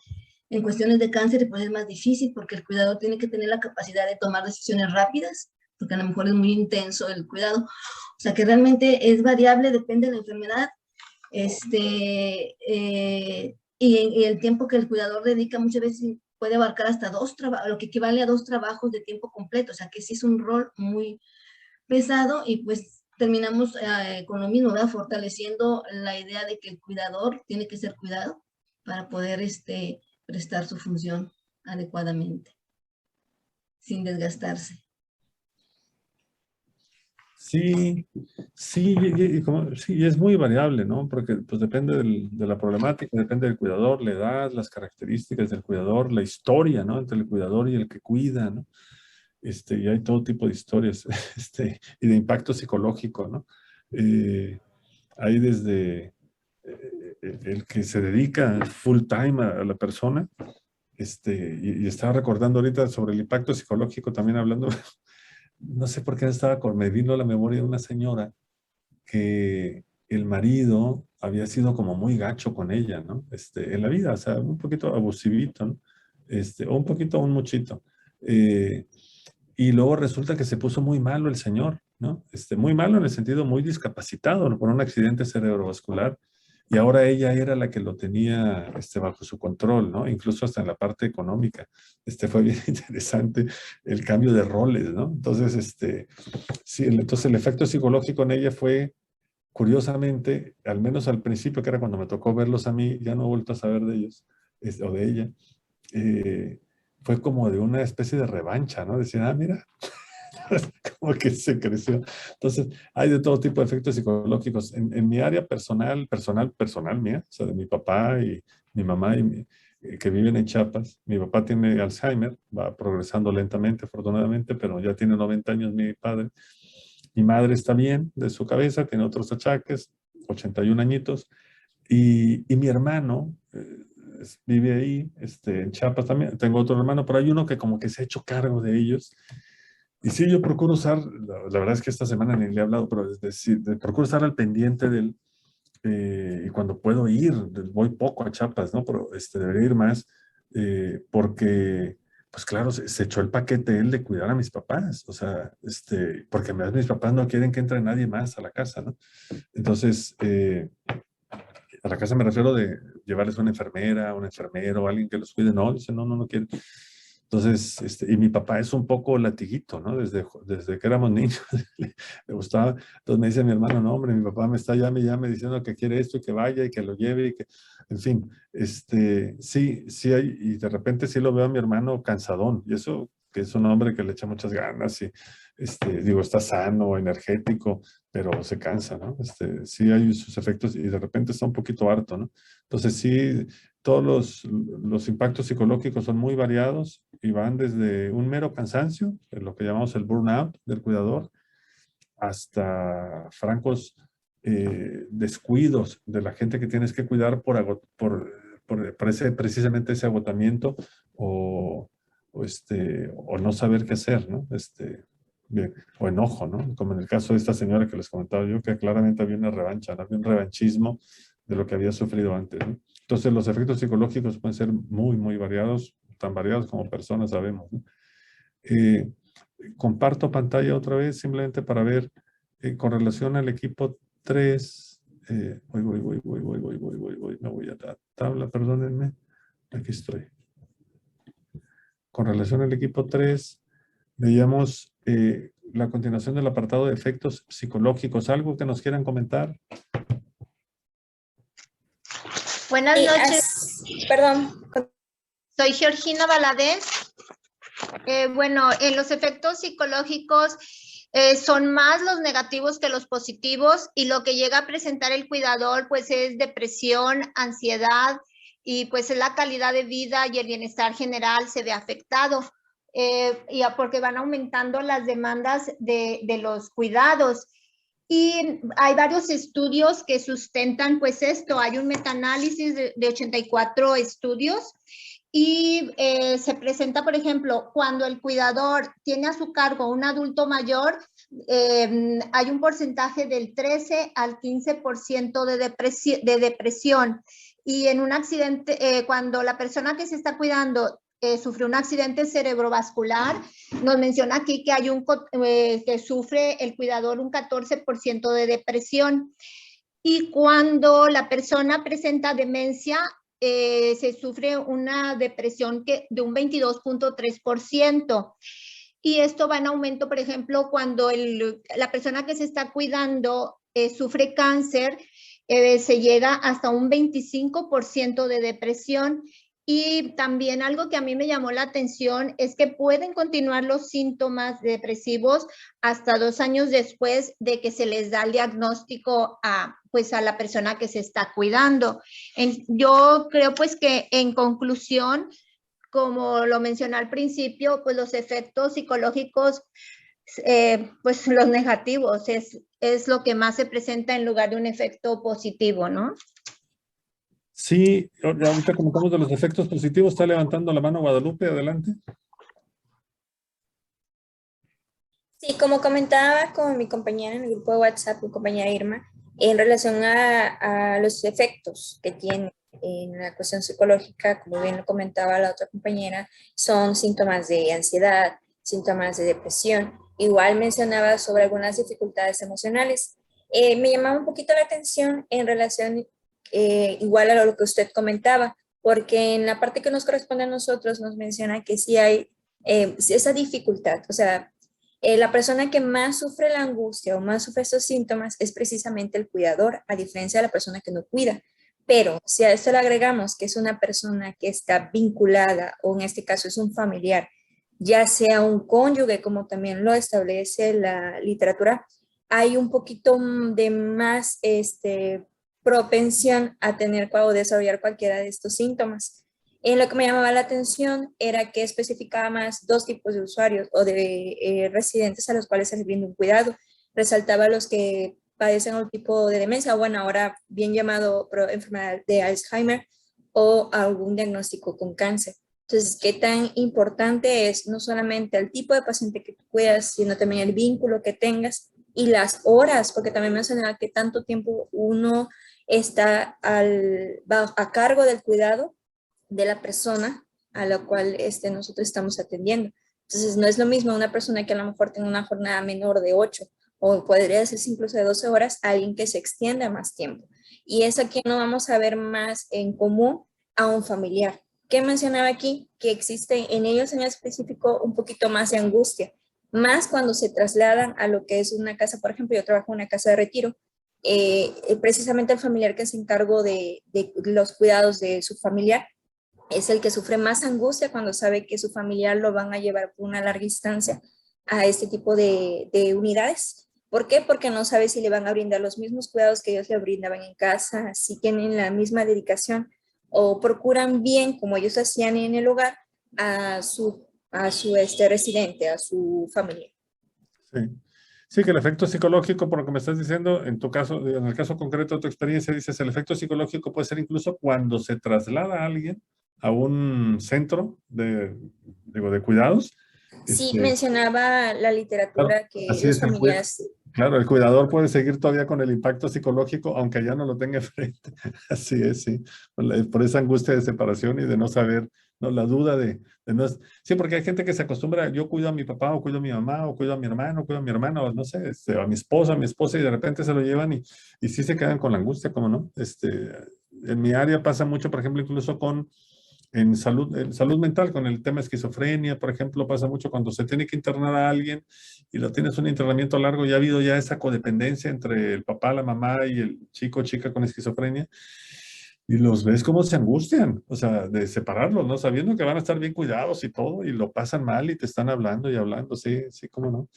En cuestiones de cáncer, pues es más difícil, porque el cuidador tiene que tener la capacidad de tomar decisiones rápidas, porque a lo mejor es muy intenso el cuidado. O sea que realmente es variable, depende de la enfermedad. Y el tiempo que el cuidador dedica muchas veces puede abarcar hasta 2 trabajos, lo que equivale a 2 trabajos de tiempo completo, o sea que sí es un rol muy pesado y pues terminamos con lo mismo, ¿verdad? Fortaleciendo la idea de que el cuidador tiene que ser cuidado para poder prestar su función adecuadamente, sin desgastarse. Sí, sí, sí, es muy variable, ¿no? Porque pues depende de la problemática, depende del cuidador, la edad, las características del cuidador, la historia, ¿no? Entre el cuidador y el que cuida, ¿no? Y hay todo tipo de historias, y de impacto psicológico, ¿no? Hay desde el que se dedica full time a la persona, y estaba recordando ahorita sobre el impacto psicológico también hablando. No sé por qué me vino a la memoria de una señora que el marido había sido como muy gacho con ella, ¿no? En la vida, o sea, un poquito abusivito, ¿no? O un poquito, un muchito. Y luego resulta que se puso muy malo el señor, ¿no? Muy malo en el sentido muy discapacitado, ¿no? Por un accidente cerebrovascular. Y ahora ella era la que lo tenía bajo su control, ¿no? Incluso hasta en la parte económica. Fue bien interesante el cambio de roles, ¿no? Entonces, sí, entonces el efecto psicológico en ella fue, curiosamente, al menos al principio, que era cuando me tocó verlos a mí, ya no he vuelto a saber de ellos, o de ella, fue como de una especie de revancha, ¿no? Decían, ah, mira, como que se creció. Entonces, hay de todo tipo de efectos psicológicos. En mi área personal mía, o sea, de mi papá y mi mamá que viven en Chiapas. Mi papá tiene Alzheimer, va progresando lentamente, afortunadamente, pero ya tiene 90 años mi padre. Mi madre está bien de su cabeza, tiene otros achaques, 81 añitos. Y mi hermano vive ahí, en Chiapas también. Tengo otro hermano, pero hay uno que como que se ha hecho cargo de ellos. Y sí, yo procuro usar, la verdad es que esta semana ni le he hablado, pero es decir, procuro estar al pendiente de él. Y cuando puedo ir, voy poco a Chiapas, ¿no? Pero debería ir más, porque, pues claro, se echó el paquete él de cuidar a mis papás. O sea, porque mis papás no quieren que entre nadie más a la casa, ¿no? Entonces, a la casa me refiero de llevarles una enfermera, un enfermero, alguien que los cuide. No, dice, no quiero. Entonces, y mi papá es un poco latiguito, ¿no? Desde que éramos niños le gustaba. Entonces me dice mi hermano, no, hombre, mi papá me está llame diciendo que quiere esto y que vaya y que lo lleve y que, en fin, sí hay, y de repente sí lo veo a mi hermano cansadón, y eso que es un hombre que le echa muchas ganas y, digo, está sano, energético, pero se cansa, ¿no? Sí hay sus efectos y de repente está un poquito harto, ¿no? Entonces sí, todos los impactos psicológicos son muy variados y van desde un mero cansancio, lo que llamamos el burnout del cuidador, hasta francos descuidos de la gente que tienes que cuidar por precisamente ese agotamiento o no saber qué hacer, ¿no? Bien, o enojo, ¿no? Como en el caso de esta señora que les comentaba yo, que claramente había una revancha, ¿no? Había un revanchismo de lo que había sufrido antes, ¿no? Entonces, los efectos psicológicos pueden ser muy, muy variados, tan variados como personas sabemos, ¿no? Comparto pantalla otra vez, simplemente para ver con relación al equipo 3. Me voy a la tabla, perdónenme. Aquí estoy. Con relación al equipo 3, veíamos la continuación del apartado de efectos psicológicos. ¿Algo que nos quieran comentar? Buenas noches. Perdón. Soy Georgina Valadez. Bueno, en los efectos psicológicos son más los negativos que los positivos, y lo que llega a presentar el cuidador pues es depresión, ansiedad, y pues la calidad de vida y el bienestar general se ve afectado, porque van aumentando las demandas de los cuidados. Y hay varios estudios que sustentan pues esto. Hay un metaanálisis de 84 estudios y se presenta, por ejemplo, cuando el cuidador tiene a su cargo un adulto mayor, hay un porcentaje del 13 al 15% de depresión. Y en un accidente, cuando la persona que se está cuidando sufre un accidente cerebrovascular, nos menciona aquí que hay que sufre el cuidador un 14% de depresión. Y cuando la persona presenta demencia, se sufre una depresión de un 22.3%. Y esto va en aumento, por ejemplo, cuando la persona que se está cuidando sufre cáncer, se llega hasta un 25% de depresión. Y también algo que a mí me llamó la atención es que pueden continuar los síntomas depresivos hasta 2 años después de que se les da el diagnóstico a la persona que se está cuidando. Yo creo pues que en conclusión, como lo mencioné al principio, pues los efectos psicológicos, pues los negativos es lo que más se presenta en lugar de un efecto positivo, ¿no? Sí, ahorita comentamos de los efectos positivos. Está levantando la mano Guadalupe, adelante. Sí, como comentaba con mi compañera en el grupo de WhatsApp, mi compañera Irma, en relación a los efectos que tiene en la cuestión psicológica, como bien lo comentaba la otra compañera, son síntomas de ansiedad, síntomas de depresión. igual mencionaba sobre algunas dificultades emocionales. Me llamaba un poquito la atención en relación igual a lo que usted comentaba, porque en la parte que nos corresponde a nosotros nos menciona que sí hay esa dificultad, o sea, la persona que más sufre la angustia o más sufre estos síntomas es precisamente el cuidador, a diferencia de la persona que no cuida. Pero si a esto le agregamos que es una persona que está vinculada, o en este caso es un familiar, ya sea un cónyuge, como también lo establece la literatura, hay un poquito de más propensión a tener o desarrollar cualquiera de estos síntomas. En lo que me llamaba la atención era que especificaba más dos tipos de usuarios o de residentes a los cuales se les brinda un cuidado. Resaltaba los que padecen un tipo de demencia, bueno, ahora bien llamado enfermedad de Alzheimer o algún diagnóstico con cáncer. Entonces, ¿qué tan importante es no solamente el tipo de paciente que tú cuidas, sino también el vínculo que tengas y las horas? Porque también mencionaba que tanto tiempo uno está a cargo del cuidado de la persona a la cual nosotros estamos atendiendo. Entonces, no es lo mismo una persona que a lo mejor tenga una jornada menor de 8 o podría ser incluso de 12 horas, a alguien que se extienda más tiempo. Y es aquí no vamos a ver más en común a un familiar. ¿Qué mencionaba aquí? Que existe en ellos en específico un poquito más de angustia, más cuando se trasladan a lo que es una casa. Por ejemplo, yo trabajo en una casa de retiro, precisamente el familiar que se encargó de los cuidados de su familiar es el que sufre más angustia cuando sabe que su familiar lo van a llevar por una larga distancia a este tipo de unidades. ¿Por qué? Porque no sabe si le van a brindar los mismos cuidados que ellos le brindaban en casa, si tienen la misma dedicación o procuran bien, como ellos hacían en el hogar, a su residente, a su familia. Sí. Sí, que el efecto psicológico, por lo que me estás diciendo, en tu caso, en el caso concreto de tu experiencia, dices, el efecto psicológico puede ser incluso cuando se traslada a alguien a un centro de cuidados. Sí, mencionaba la literatura, claro, que las familias... Claro, el cuidador puede seguir todavía con el impacto psicológico, aunque ya no lo tenga enfrente. Así es, sí. Por esa angustia de separación y de no saber, ¿no? La duda de no... Sí, porque hay gente que se acostumbra, yo cuido a mi papá, o cuido a mi mamá, o cuido a mi hermano, o cuido a mi hermana, o no sé, a mi esposa, y de repente se lo llevan y sí se quedan con la angustia, ¿cómo no? En mi área pasa mucho, por ejemplo, incluso en salud mental, con el tema esquizofrenia, por ejemplo, pasa mucho cuando se tiene que internar a alguien y lo tienes un internamiento largo y ha habido ya esa codependencia entre el papá, la mamá y el chico o chica con esquizofrenia, y los ves cómo se angustian, o sea, de separarlos, ¿no? Sabiendo que van a estar bien cuidados y todo, y lo pasan mal y te están hablando y hablando, sí, sí, cómo no.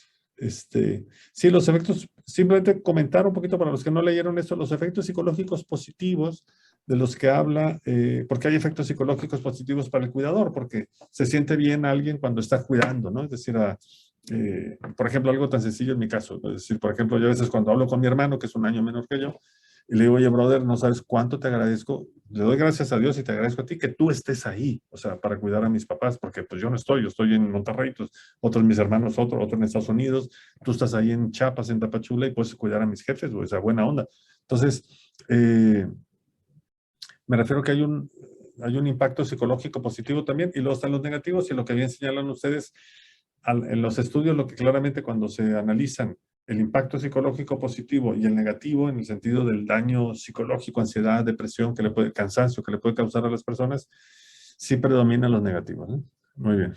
Sí, los efectos, simplemente comentar un poquito para los que no leyeron esto, los efectos psicológicos positivos de los que habla, porque hay efectos psicológicos positivos para el cuidador, porque se siente bien alguien cuando está cuidando, ¿no? Es decir, por ejemplo, algo tan sencillo en mi caso, es decir, por ejemplo, yo a veces cuando hablo con mi hermano, que es un año menor que yo, y le digo, oye, brother, no sabes cuánto te agradezco, le doy gracias a Dios y te agradezco a ti que tú estés ahí, o sea, para cuidar a mis papás, porque pues yo no estoy, yo estoy en Monterrey, pues, otros mis hermanos, otro en Estados Unidos, tú estás ahí en Chiapas, en Tapachula, y puedes cuidar a mis jefes, o esa buena onda. Entonces, me refiero que hay un impacto psicológico positivo también, y luego están los negativos, y lo que bien señalan ustedes en los estudios, lo que claramente cuando se analizan el impacto psicológico positivo y el negativo, en el sentido del daño psicológico, ansiedad, depresión, cansancio que le puede causar a las personas, sí predominan los negativos, ¿no? Muy bien.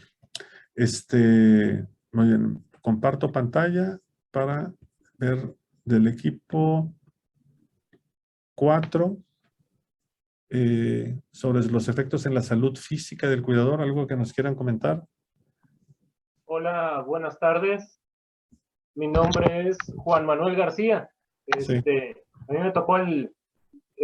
Muy bien. Comparto pantalla para ver del equipo 4 sobre los efectos en la salud física del cuidador. ¿Algo que nos quieran comentar? Hola, buenas tardes. Mi nombre es Juan Manuel García. Sí. A mí me tocó el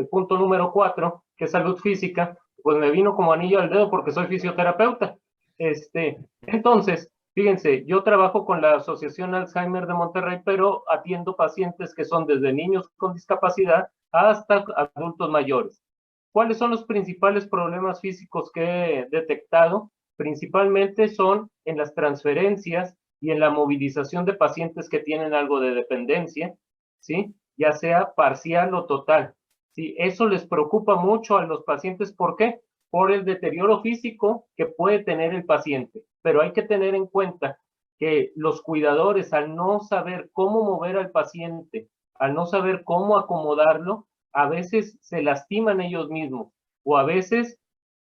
punto número 4, que es salud física. Pues me vino como anillo al dedo porque soy fisioterapeuta. Entonces, fíjense, yo trabajo con la Asociación Alzheimer de Monterrey, pero atiendo pacientes que son desde niños con discapacidad hasta adultos mayores. ¿Cuáles son los principales problemas físicos que he detectado? Principalmente son en las transferencias y en la movilización de pacientes que tienen algo de dependencia, ¿sí? Ya sea parcial o total, ¿sí? Eso les preocupa mucho a los pacientes. ¿Por qué? Por el deterioro físico que puede tener el paciente. Pero hay que tener en cuenta que los cuidadores, al no saber cómo mover al paciente, al no saber cómo acomodarlo, a veces se lastiman ellos mismos o a veces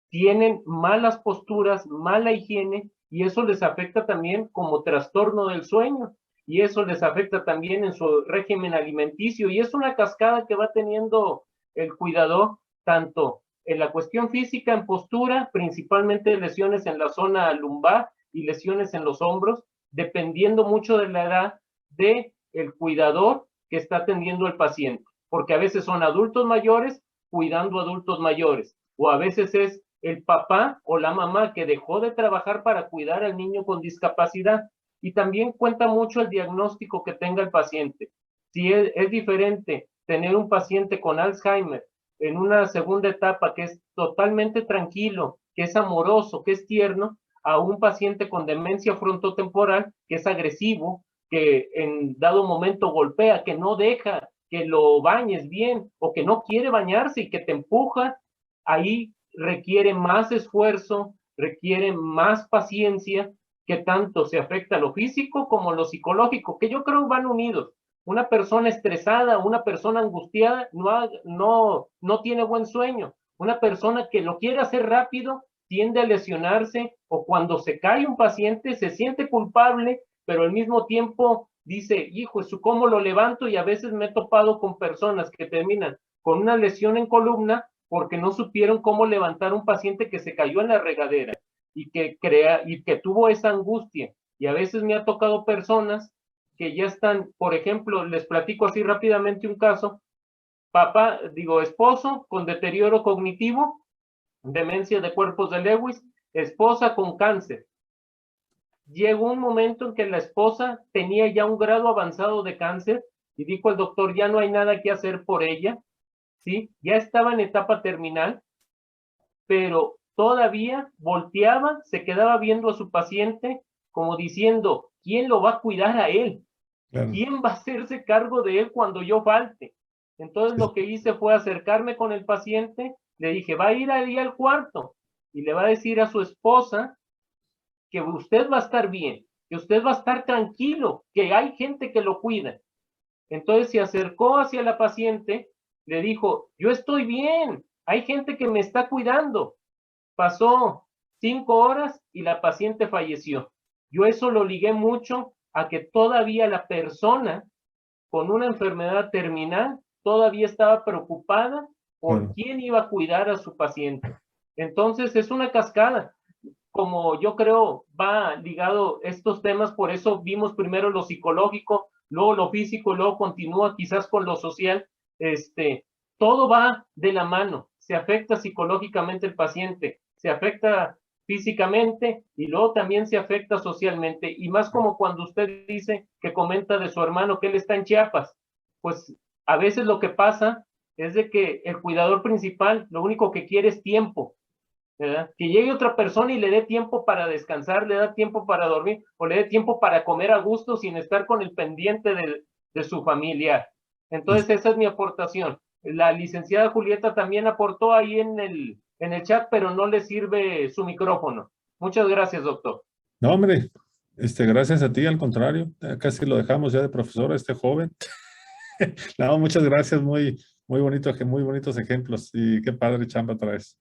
tienen malas posturas, mala higiene, y eso les afecta también como trastorno del sueño, y eso les afecta también en su régimen alimenticio, y es una cascada que va teniendo el cuidador, tanto en la cuestión física, en postura, principalmente lesiones en la zona lumbar y lesiones en los hombros, dependiendo mucho de la edad del cuidador que está atendiendo al paciente, porque a veces son adultos mayores cuidando adultos mayores, o a veces es el papá o la mamá que dejó de trabajar para cuidar al niño con discapacidad. Y también cuenta mucho el diagnóstico que tenga el paciente. Si es diferente tener un paciente con Alzheimer en una segunda etapa que es totalmente tranquilo, que es amoroso, que es tierno, a un paciente con demencia frontotemporal que es agresivo, que en dado momento golpea, que no deja que lo bañes bien o que no quiere bañarse y que te empuja, ahí requiere más esfuerzo, requiere más paciencia, que tanto se afecta lo físico como lo psicológico, que yo creo van unidos. Una persona estresada, una persona angustiada no tiene buen sueño. Una persona que lo quiere hacer rápido tiende a lesionarse, o cuando se cae un paciente se siente culpable, pero al mismo tiempo dice, hijo, ¿cómo lo levanto? Y a veces me he topado con personas que terminan con una lesión en columna porque no supieron cómo levantar un paciente que se cayó en la regadera y que tuvo esa angustia. Y a veces me ha tocado personas que ya están, por ejemplo, les platico así rápidamente un caso, esposo con deterioro cognitivo, demencia de cuerpos de Lewis, esposa con cáncer. Llegó un momento en que la esposa tenía ya un grado avanzado de cáncer y dijo el doctor, ya no hay nada que hacer por ella, ¿sí? Ya estaba en etapa terminal, pero todavía volteaba, se quedaba viendo a su paciente como diciendo, ¿quién lo va a cuidar a él? Claro. ¿Quién va a hacerse cargo de él cuando yo falte? Entonces lo que hice fue acercarme con el paciente, le dije, va a ir ahí al cuarto y le va a decir a su esposa que usted va a estar bien, que usted va a estar tranquilo, que hay gente que lo cuida. Entonces se acercó hacia la paciente, le dijo, yo estoy bien, hay gente que me está cuidando. Pasó 5 horas y la paciente falleció. Yo eso lo ligué mucho a que todavía la persona con una enfermedad terminal todavía estaba preocupada por quién iba a cuidar a su paciente. Entonces es una cascada. Como yo creo va ligado estos temas, por eso vimos primero lo psicológico, luego lo físico, luego continúa quizás con lo social. Todo va de la mano. Se afecta psicológicamente el paciente, se afecta físicamente y luego también se afecta socialmente. Y más como cuando usted dice que comenta de su hermano que él está en Chiapas, pues a veces lo que pasa es de que el cuidador principal lo único que quiere es tiempo, ¿verdad? Que llegue otra persona y le dé tiempo para descansar, le da tiempo para dormir o le dé tiempo para comer a gusto sin estar con el pendiente de su familiar. Entonces esa es mi aportación. La licenciada Julieta también aportó ahí en el chat, pero no le sirve su micrófono. Muchas gracias, doctor. No, hombre, gracias a ti, al contrario, casi lo dejamos ya de profesor a este joven. No, muchas gracias, muy bonitos ejemplos y qué padre chamba traes.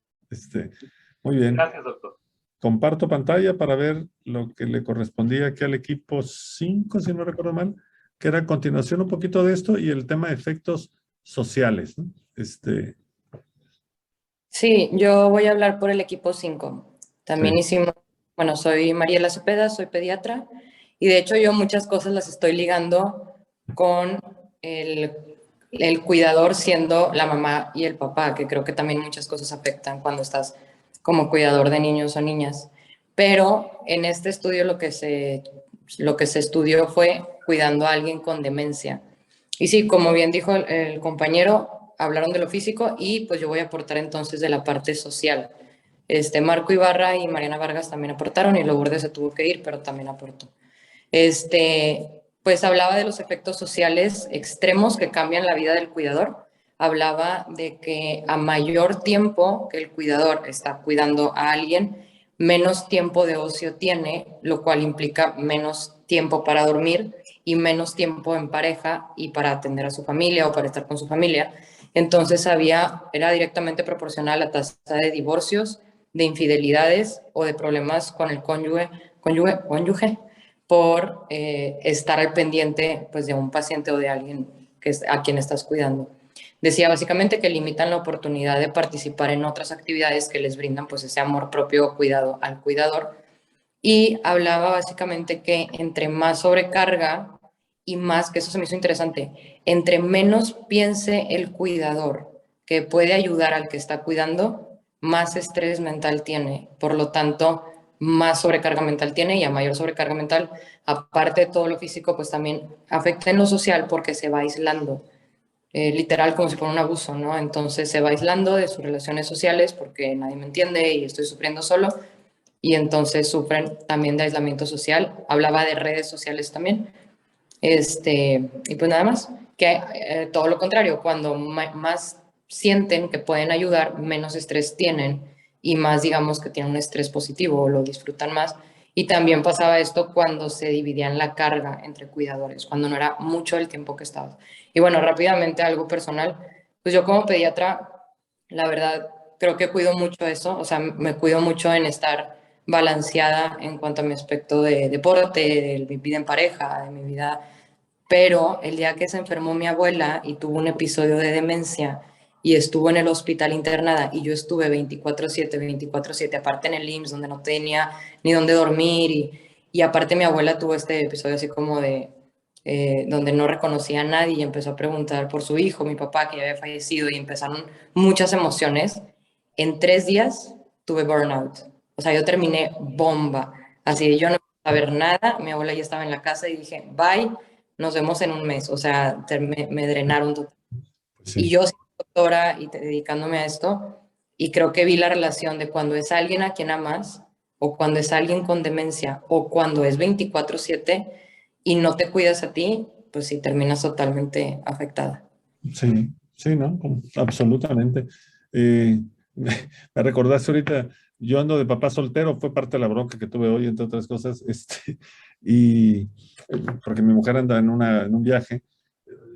Muy bien. Gracias, doctor. Comparto pantalla para ver lo que le correspondía aquí al equipo 5, si no recuerdo mal, que era a continuación un poquito de esto y el tema de efectos sociales, ¿no? Sí, yo voy a hablar por el equipo 5. También soy Mariela Cepeda, soy pediatra, y de hecho yo muchas cosas las estoy ligando con el cuidador siendo la mamá y el papá, que creo que también muchas cosas afectan cuando estás como cuidador de niños o niñas. Pero en este estudio lo que se estudió fue cuidando a alguien con demencia. Y sí, como bien dijo el compañero, hablaron de lo físico y pues yo voy a aportar entonces de la parte social. Marco Ibarra y Mariana Vargas también aportaron y Lourdes se tuvo que ir, pero también aportó. Pues hablaba de los efectos sociales extremos que cambian la vida del cuidador. Hablaba de que a mayor tiempo que el cuidador está cuidando a alguien, menos tiempo de ocio tiene, lo cual implica menos tiempo para dormir y menos tiempo en pareja y para atender a su familia o para estar con su familia. Entonces era directamente proporcional a la tasa de divorcios, de infidelidades o de problemas con el cónyuge por estar al pendiente pues, de un paciente o de alguien a quien estás cuidando. Decía básicamente que limitan la oportunidad de participar en otras actividades que les brindan pues, ese amor propio o cuidado al cuidador. Y hablaba básicamente que entre más sobrecarga y más, que eso se me hizo interesante, entre menos piense el cuidador que puede ayudar al que está cuidando, más estrés mental tiene. Por lo tanto, más sobrecarga mental tiene, y a mayor sobrecarga mental, aparte de todo lo físico, pues también afecta en lo social porque se va aislando. Literal como si fuera un abuso, ¿no? Entonces se va aislando de sus relaciones sociales porque nadie me entiende y estoy sufriendo solo, y entonces sufren también de aislamiento social. Hablaba de redes sociales también. Y pues nada más, que todo lo contrario, cuando más sienten que pueden ayudar, menos estrés tienen y más digamos que tienen un estrés positivo o lo disfrutan más. Y también pasaba esto cuando se dividían la carga entre cuidadores, cuando no era mucho el tiempo que estabas. Y bueno, rápidamente algo personal, pues yo como pediatra, la verdad, creo que cuido mucho eso, o sea, me cuido mucho en estar balanceada en cuanto a mi aspecto de deporte, de mi vida en pareja, de mi vida. Pero el día que se enfermó mi abuela y tuvo un episodio de demencia y estuvo en el hospital internada y yo estuve 24/7, aparte en el IMSS donde no tenía ni dónde dormir y aparte mi abuela tuvo este episodio así como de donde no reconocía a nadie y empezó a preguntar por su hijo, mi papá que ya había fallecido, y empezaron muchas emociones. En 3 días tuve burnout. O sea, yo terminé bomba. Así de yo no podía saber nada, mi abuela ya estaba en la casa y dije, bye, nos vemos en un mes. O sea, me drenaron total. Sí. Y yo, siendo doctora y dedicándome a esto, y creo que vi la relación de cuando es alguien a quien amas, o cuando es alguien con demencia, o cuando es 24/7 y no te cuidas a ti, pues sí, terminas totalmente afectada. Sí, sí, ¿no? Absolutamente. Me recordaste ahorita, yo ando de papá soltero, fue parte de la bronca que tuve hoy, entre otras cosas, y porque mi mujer anda en un viaje.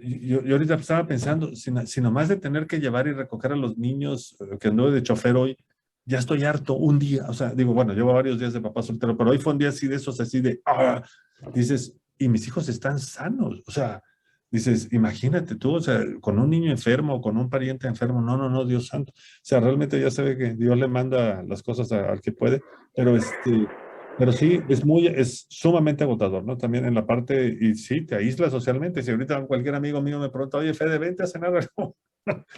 Yo ahorita estaba pensando, si nomás de tener que llevar y recoger a los niños, que anduve de chofer hoy, ya estoy harto un día, o sea, digo, bueno, llevo varios días de papá soltero, pero hoy fue un día así de esos, así de, dices, y mis hijos están sanos, o sea, dices, imagínate tú, o sea, con un niño enfermo o con un pariente enfermo, no, Dios santo. O sea, realmente ya sabe que Dios le manda las cosas al que puede, pero pero sí, es sumamente agotador, ¿no? También en la parte, y sí, te aísla socialmente. Si ahorita cualquier amigo mío me pregunta, oye, Fede, vente a cenar.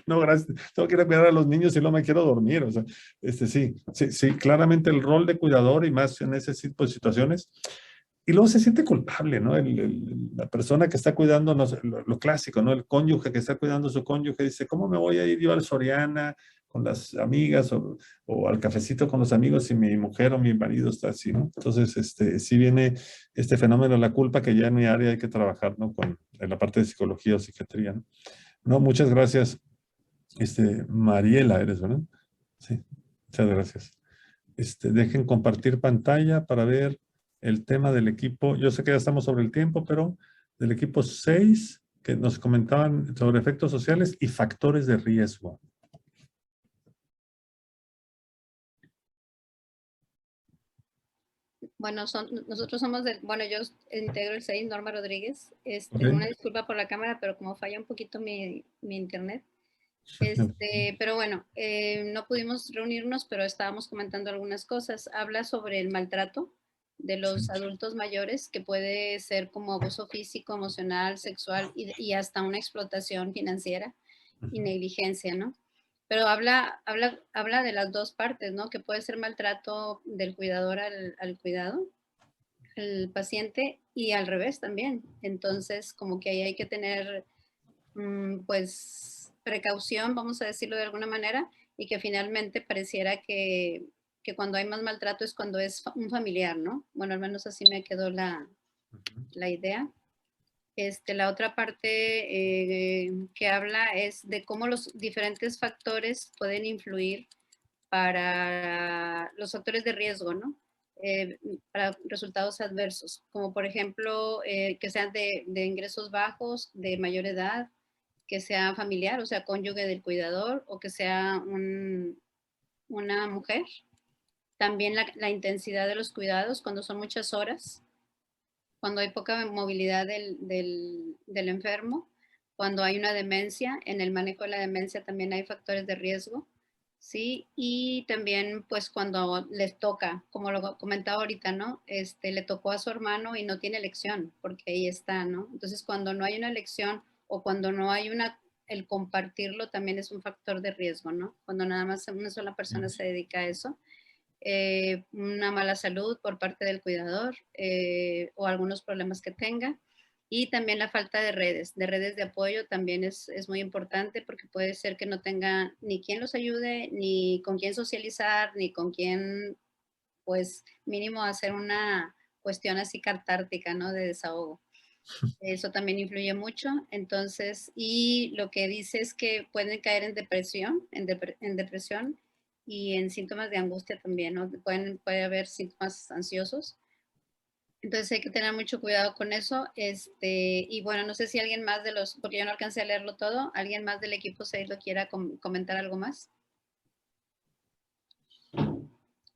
No, gracias, tengo que ir a cuidar a los niños y no me quiero dormir. O sea, sí, claramente el rol de cuidador y más en ese tipo de situaciones. Y luego se siente culpable, ¿no? La persona que está cuidando, no sé, lo clásico, ¿no? El cónyuge que está cuidando a su cónyuge dice, ¿cómo me voy a ir yo al Soriana con las amigas o al cafecito con los amigos si mi mujer o mi marido está así, ¿no? Entonces, sí viene este fenómeno de la culpa que ya en mi área hay que trabajar, ¿no? En la parte de psicología o psiquiatría, ¿no? No, muchas gracias. Mariela eres, ¿verdad? Sí, muchas gracias. Dejen compartir pantalla para ver el tema del equipo. Yo sé que ya estamos sobre el tiempo, pero del equipo 6, que nos comentaban sobre efectos sociales y factores de riesgo. Bueno, nosotros somos bueno, yo integro el 6, Norma Rodríguez. Okay. Una disculpa por la cámara, pero como falla un poquito mi internet. Pero bueno, no pudimos reunirnos, pero estábamos comentando algunas cosas. Habla sobre el maltrato de los adultos mayores, que puede ser como abuso físico, emocional, sexual y hasta una explotación financiera y negligencia, ¿no? Pero habla de las dos partes, ¿no? Que puede ser maltrato del cuidador al cuidado, el paciente, y al revés también. Entonces, como que ahí hay que tener, pues, precaución, vamos a decirlo de alguna manera, y que finalmente pareciera que cuando hay más maltrato es cuando es un familiar, ¿no? Bueno, al menos así me quedó la idea. La otra parte que habla es de cómo los diferentes factores pueden influir para los factores de riesgo, ¿no? para resultados adversos, como por ejemplo que sean de ingresos bajos, de mayor edad, que sea familiar, o sea, cónyuge del cuidador, o que sea una mujer. También la intensidad de los cuidados, cuando son muchas horas, cuando hay poca movilidad del enfermo, cuando hay una demencia. En el manejo de la demencia también hay factores de riesgo, ¿sí? Y también, pues, cuando les toca, como lo comentaba ahorita, ¿no? Le tocó a su hermano y no tiene elección, porque ahí está, ¿no? Entonces, cuando no hay una elección o cuando no hay el compartirlo también es un factor de riesgo, ¿no? Cuando nada más una sola persona se dedica a eso. Una mala salud por parte del cuidador o algunos problemas que tenga. Y también la falta de redes de apoyo también es muy importante, porque puede ser que no tenga ni quien los ayude, ni con quién socializar, ni con quién, pues mínimo hacer una cuestión así catártica, ¿no? De desahogo. Eso también influye mucho. Entonces, y lo que dice es que pueden caer en depresión, en depresión y en síntomas de angustia también, ¿no? Puede haber síntomas ansiosos. Entonces hay que tener mucho cuidado con eso. Y bueno, no sé si alguien más porque yo no alcancé a leerlo todo, alguien más del equipo 6 lo quiera comentar algo más.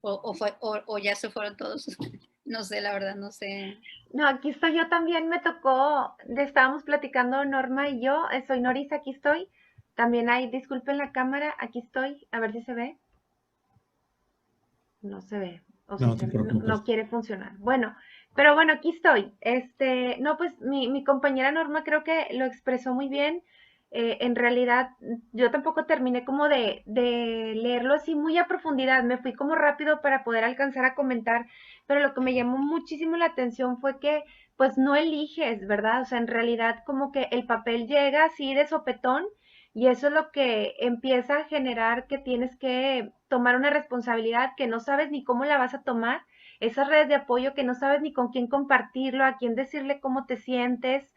O ya se fueron todos. No sé, la verdad, no sé. No, aquí estoy yo también, me tocó, estábamos platicando Norma y yo, soy Norisa, aquí estoy. También hay, disculpen la cámara, aquí estoy, a ver si se ve. No se ve, o No, si no quiere funcionar. Bueno, pero bueno, aquí estoy. No, pues mi compañera Norma creo que lo expresó muy bien. En realidad, yo tampoco terminé como de leerlo así muy a profundidad. Me fui como rápido para poder alcanzar a comentar, pero lo que me llamó muchísimo la atención fue que pues no eliges, ¿verdad? O sea, en realidad como que el papel llega así de sopetón y eso es lo que empieza a generar que tienes que tomar una responsabilidad que no sabes ni cómo la vas a tomar, esas redes de apoyo que no sabes ni con quién compartirlo, a quién decirle cómo te sientes,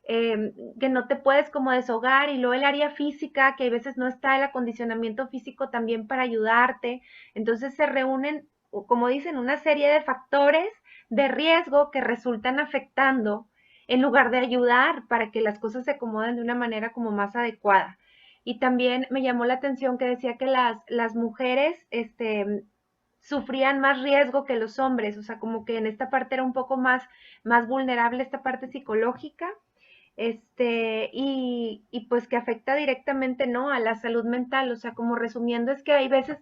que no te puedes como deshogar, y luego el área física, que a veces no está el acondicionamiento físico también para ayudarte. Entonces se reúnen, como dicen, una serie de factores de riesgo que resultan afectando en lugar de ayudar para que las cosas se acomoden de una manera como más adecuada. Y también me llamó la atención que decía que las mujeres sufrían más riesgo que los hombres, o sea, como que en esta parte era un poco más vulnerable esta parte psicológica, y pues que afecta directamente, ¿no?, a la salud mental. O sea, como resumiendo, es que hay veces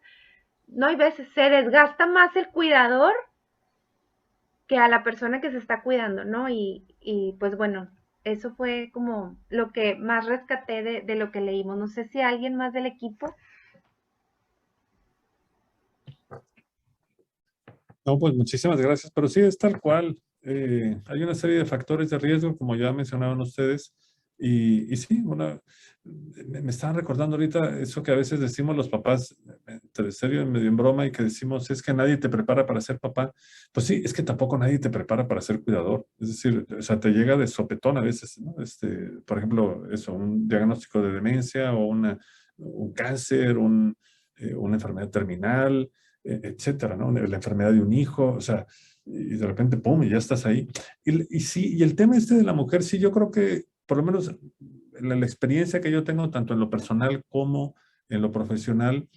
se desgasta más el cuidador que a la persona que se está cuidando, ¿no? Y pues bueno, eso fue como lo que más rescaté de lo que leímos. No sé si alguien más del equipo. No, pues muchísimas gracias, pero sí es tal cual. Hay una serie de factores de riesgo, como ya mencionaban ustedes, y sí, me estaban recordando ahorita eso que a veces decimos los papás, entre serio, medio en broma, y que decimos, es que nadie te prepara para ser papá. Pues sí, es que tampoco nadie te prepara para ser cuidador. Es decir, o sea, te llega de sopetón a veces, ¿no? Por ejemplo, eso, un diagnóstico de demencia o un cáncer, una enfermedad terminal, etcétera, ¿no? La enfermedad de un hijo, o sea, y de repente, pum, y ya estás ahí. Y sí, y el tema de la mujer, sí, yo creo que, por lo menos, la experiencia que yo tengo, tanto en lo personal como en lo profesional,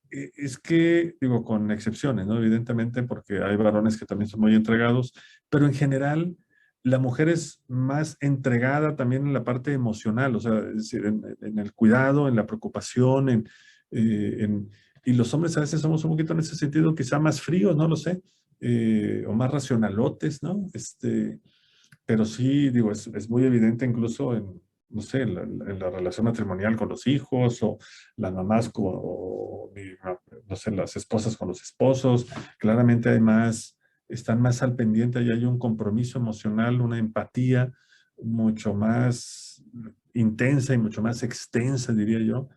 es que, digo, con excepciones, ¿no? Evidentemente, porque hay varones que también son muy entregados, pero en general, la mujer es más entregada también en la parte emocional, o sea, es decir, en el cuidado, en la preocupación, y los hombres a veces somos un poquito en ese sentido quizá más fríos, no lo sé, o más racionalotes, ¿no? Pero sí, digo, es muy evidente incluso en, no sé, en la relación matrimonial con los hijos, o las mamás no sé, las esposas con los esposos. Claramente están más al pendiente y hay un compromiso emocional, una empatía mucho más intensa y mucho más extensa, diría yo,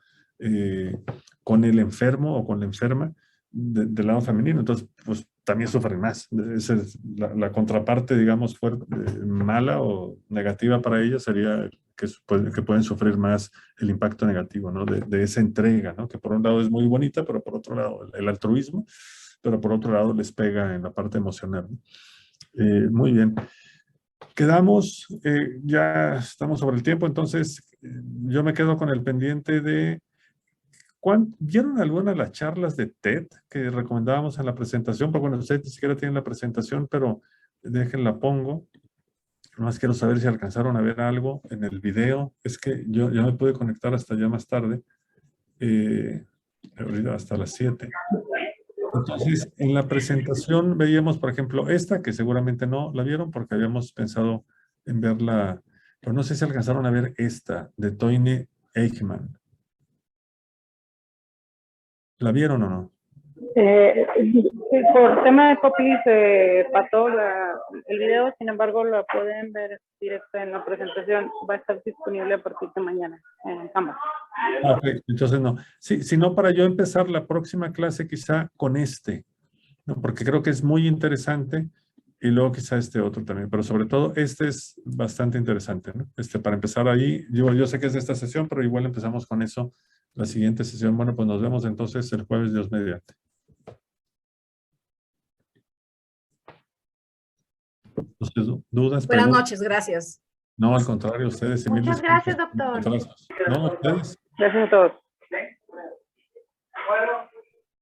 con el enfermo o con la enferma del lado femenino. Entonces, pues también sufren más. Esa es la contraparte, digamos, mala o negativa para ellas sería que pueden sufrir más el impacto negativo, ¿no? De esa entrega, ¿no? Que por un lado es muy bonita, pero por otro lado el altruismo, pero por otro lado les pega en la parte emocional, ¿no? Muy bien. Quedamos, ya estamos sobre el tiempo, entonces yo me quedo con el pendiente de... ¿Vieron alguna de las charlas de TED que recomendábamos en la presentación? Porque bueno, ustedes ni siquiera tienen la presentación, pero déjenla pongo. Nomás quiero saber si alcanzaron a ver algo en el video. Es que yo ya me pude conectar hasta ya más tarde. Ahorita hasta las 7. Entonces, en la presentación veíamos, por ejemplo, esta, que seguramente no la vieron porque habíamos pensado en verla, pero no sé si alcanzaron a ver esta, de Toine Eichmann. ¿La vieron o no? Por tema de copy se pasó el video, sin embargo lo pueden ver directo en la presentación. Va a estar disponible a partir de mañana en Canvas. Ok, entonces no. Sí, sino para yo empezar la próxima clase quizá con este, ¿no? Porque creo que es muy interesante y luego quizá este otro también, pero sobre todo este es bastante interesante, ¿no? Para empezar ahí, yo sé que es de esta sesión, pero igual empezamos con eso la siguiente sesión. Bueno, pues nos vemos entonces el jueves, Dios mediante. Entonces, ¿dudas? Buenas preguntas? noches, gracias. No, al contrario, ustedes. Muchas gracias, doctor. No, ustedes. Gracias a todos. Bueno.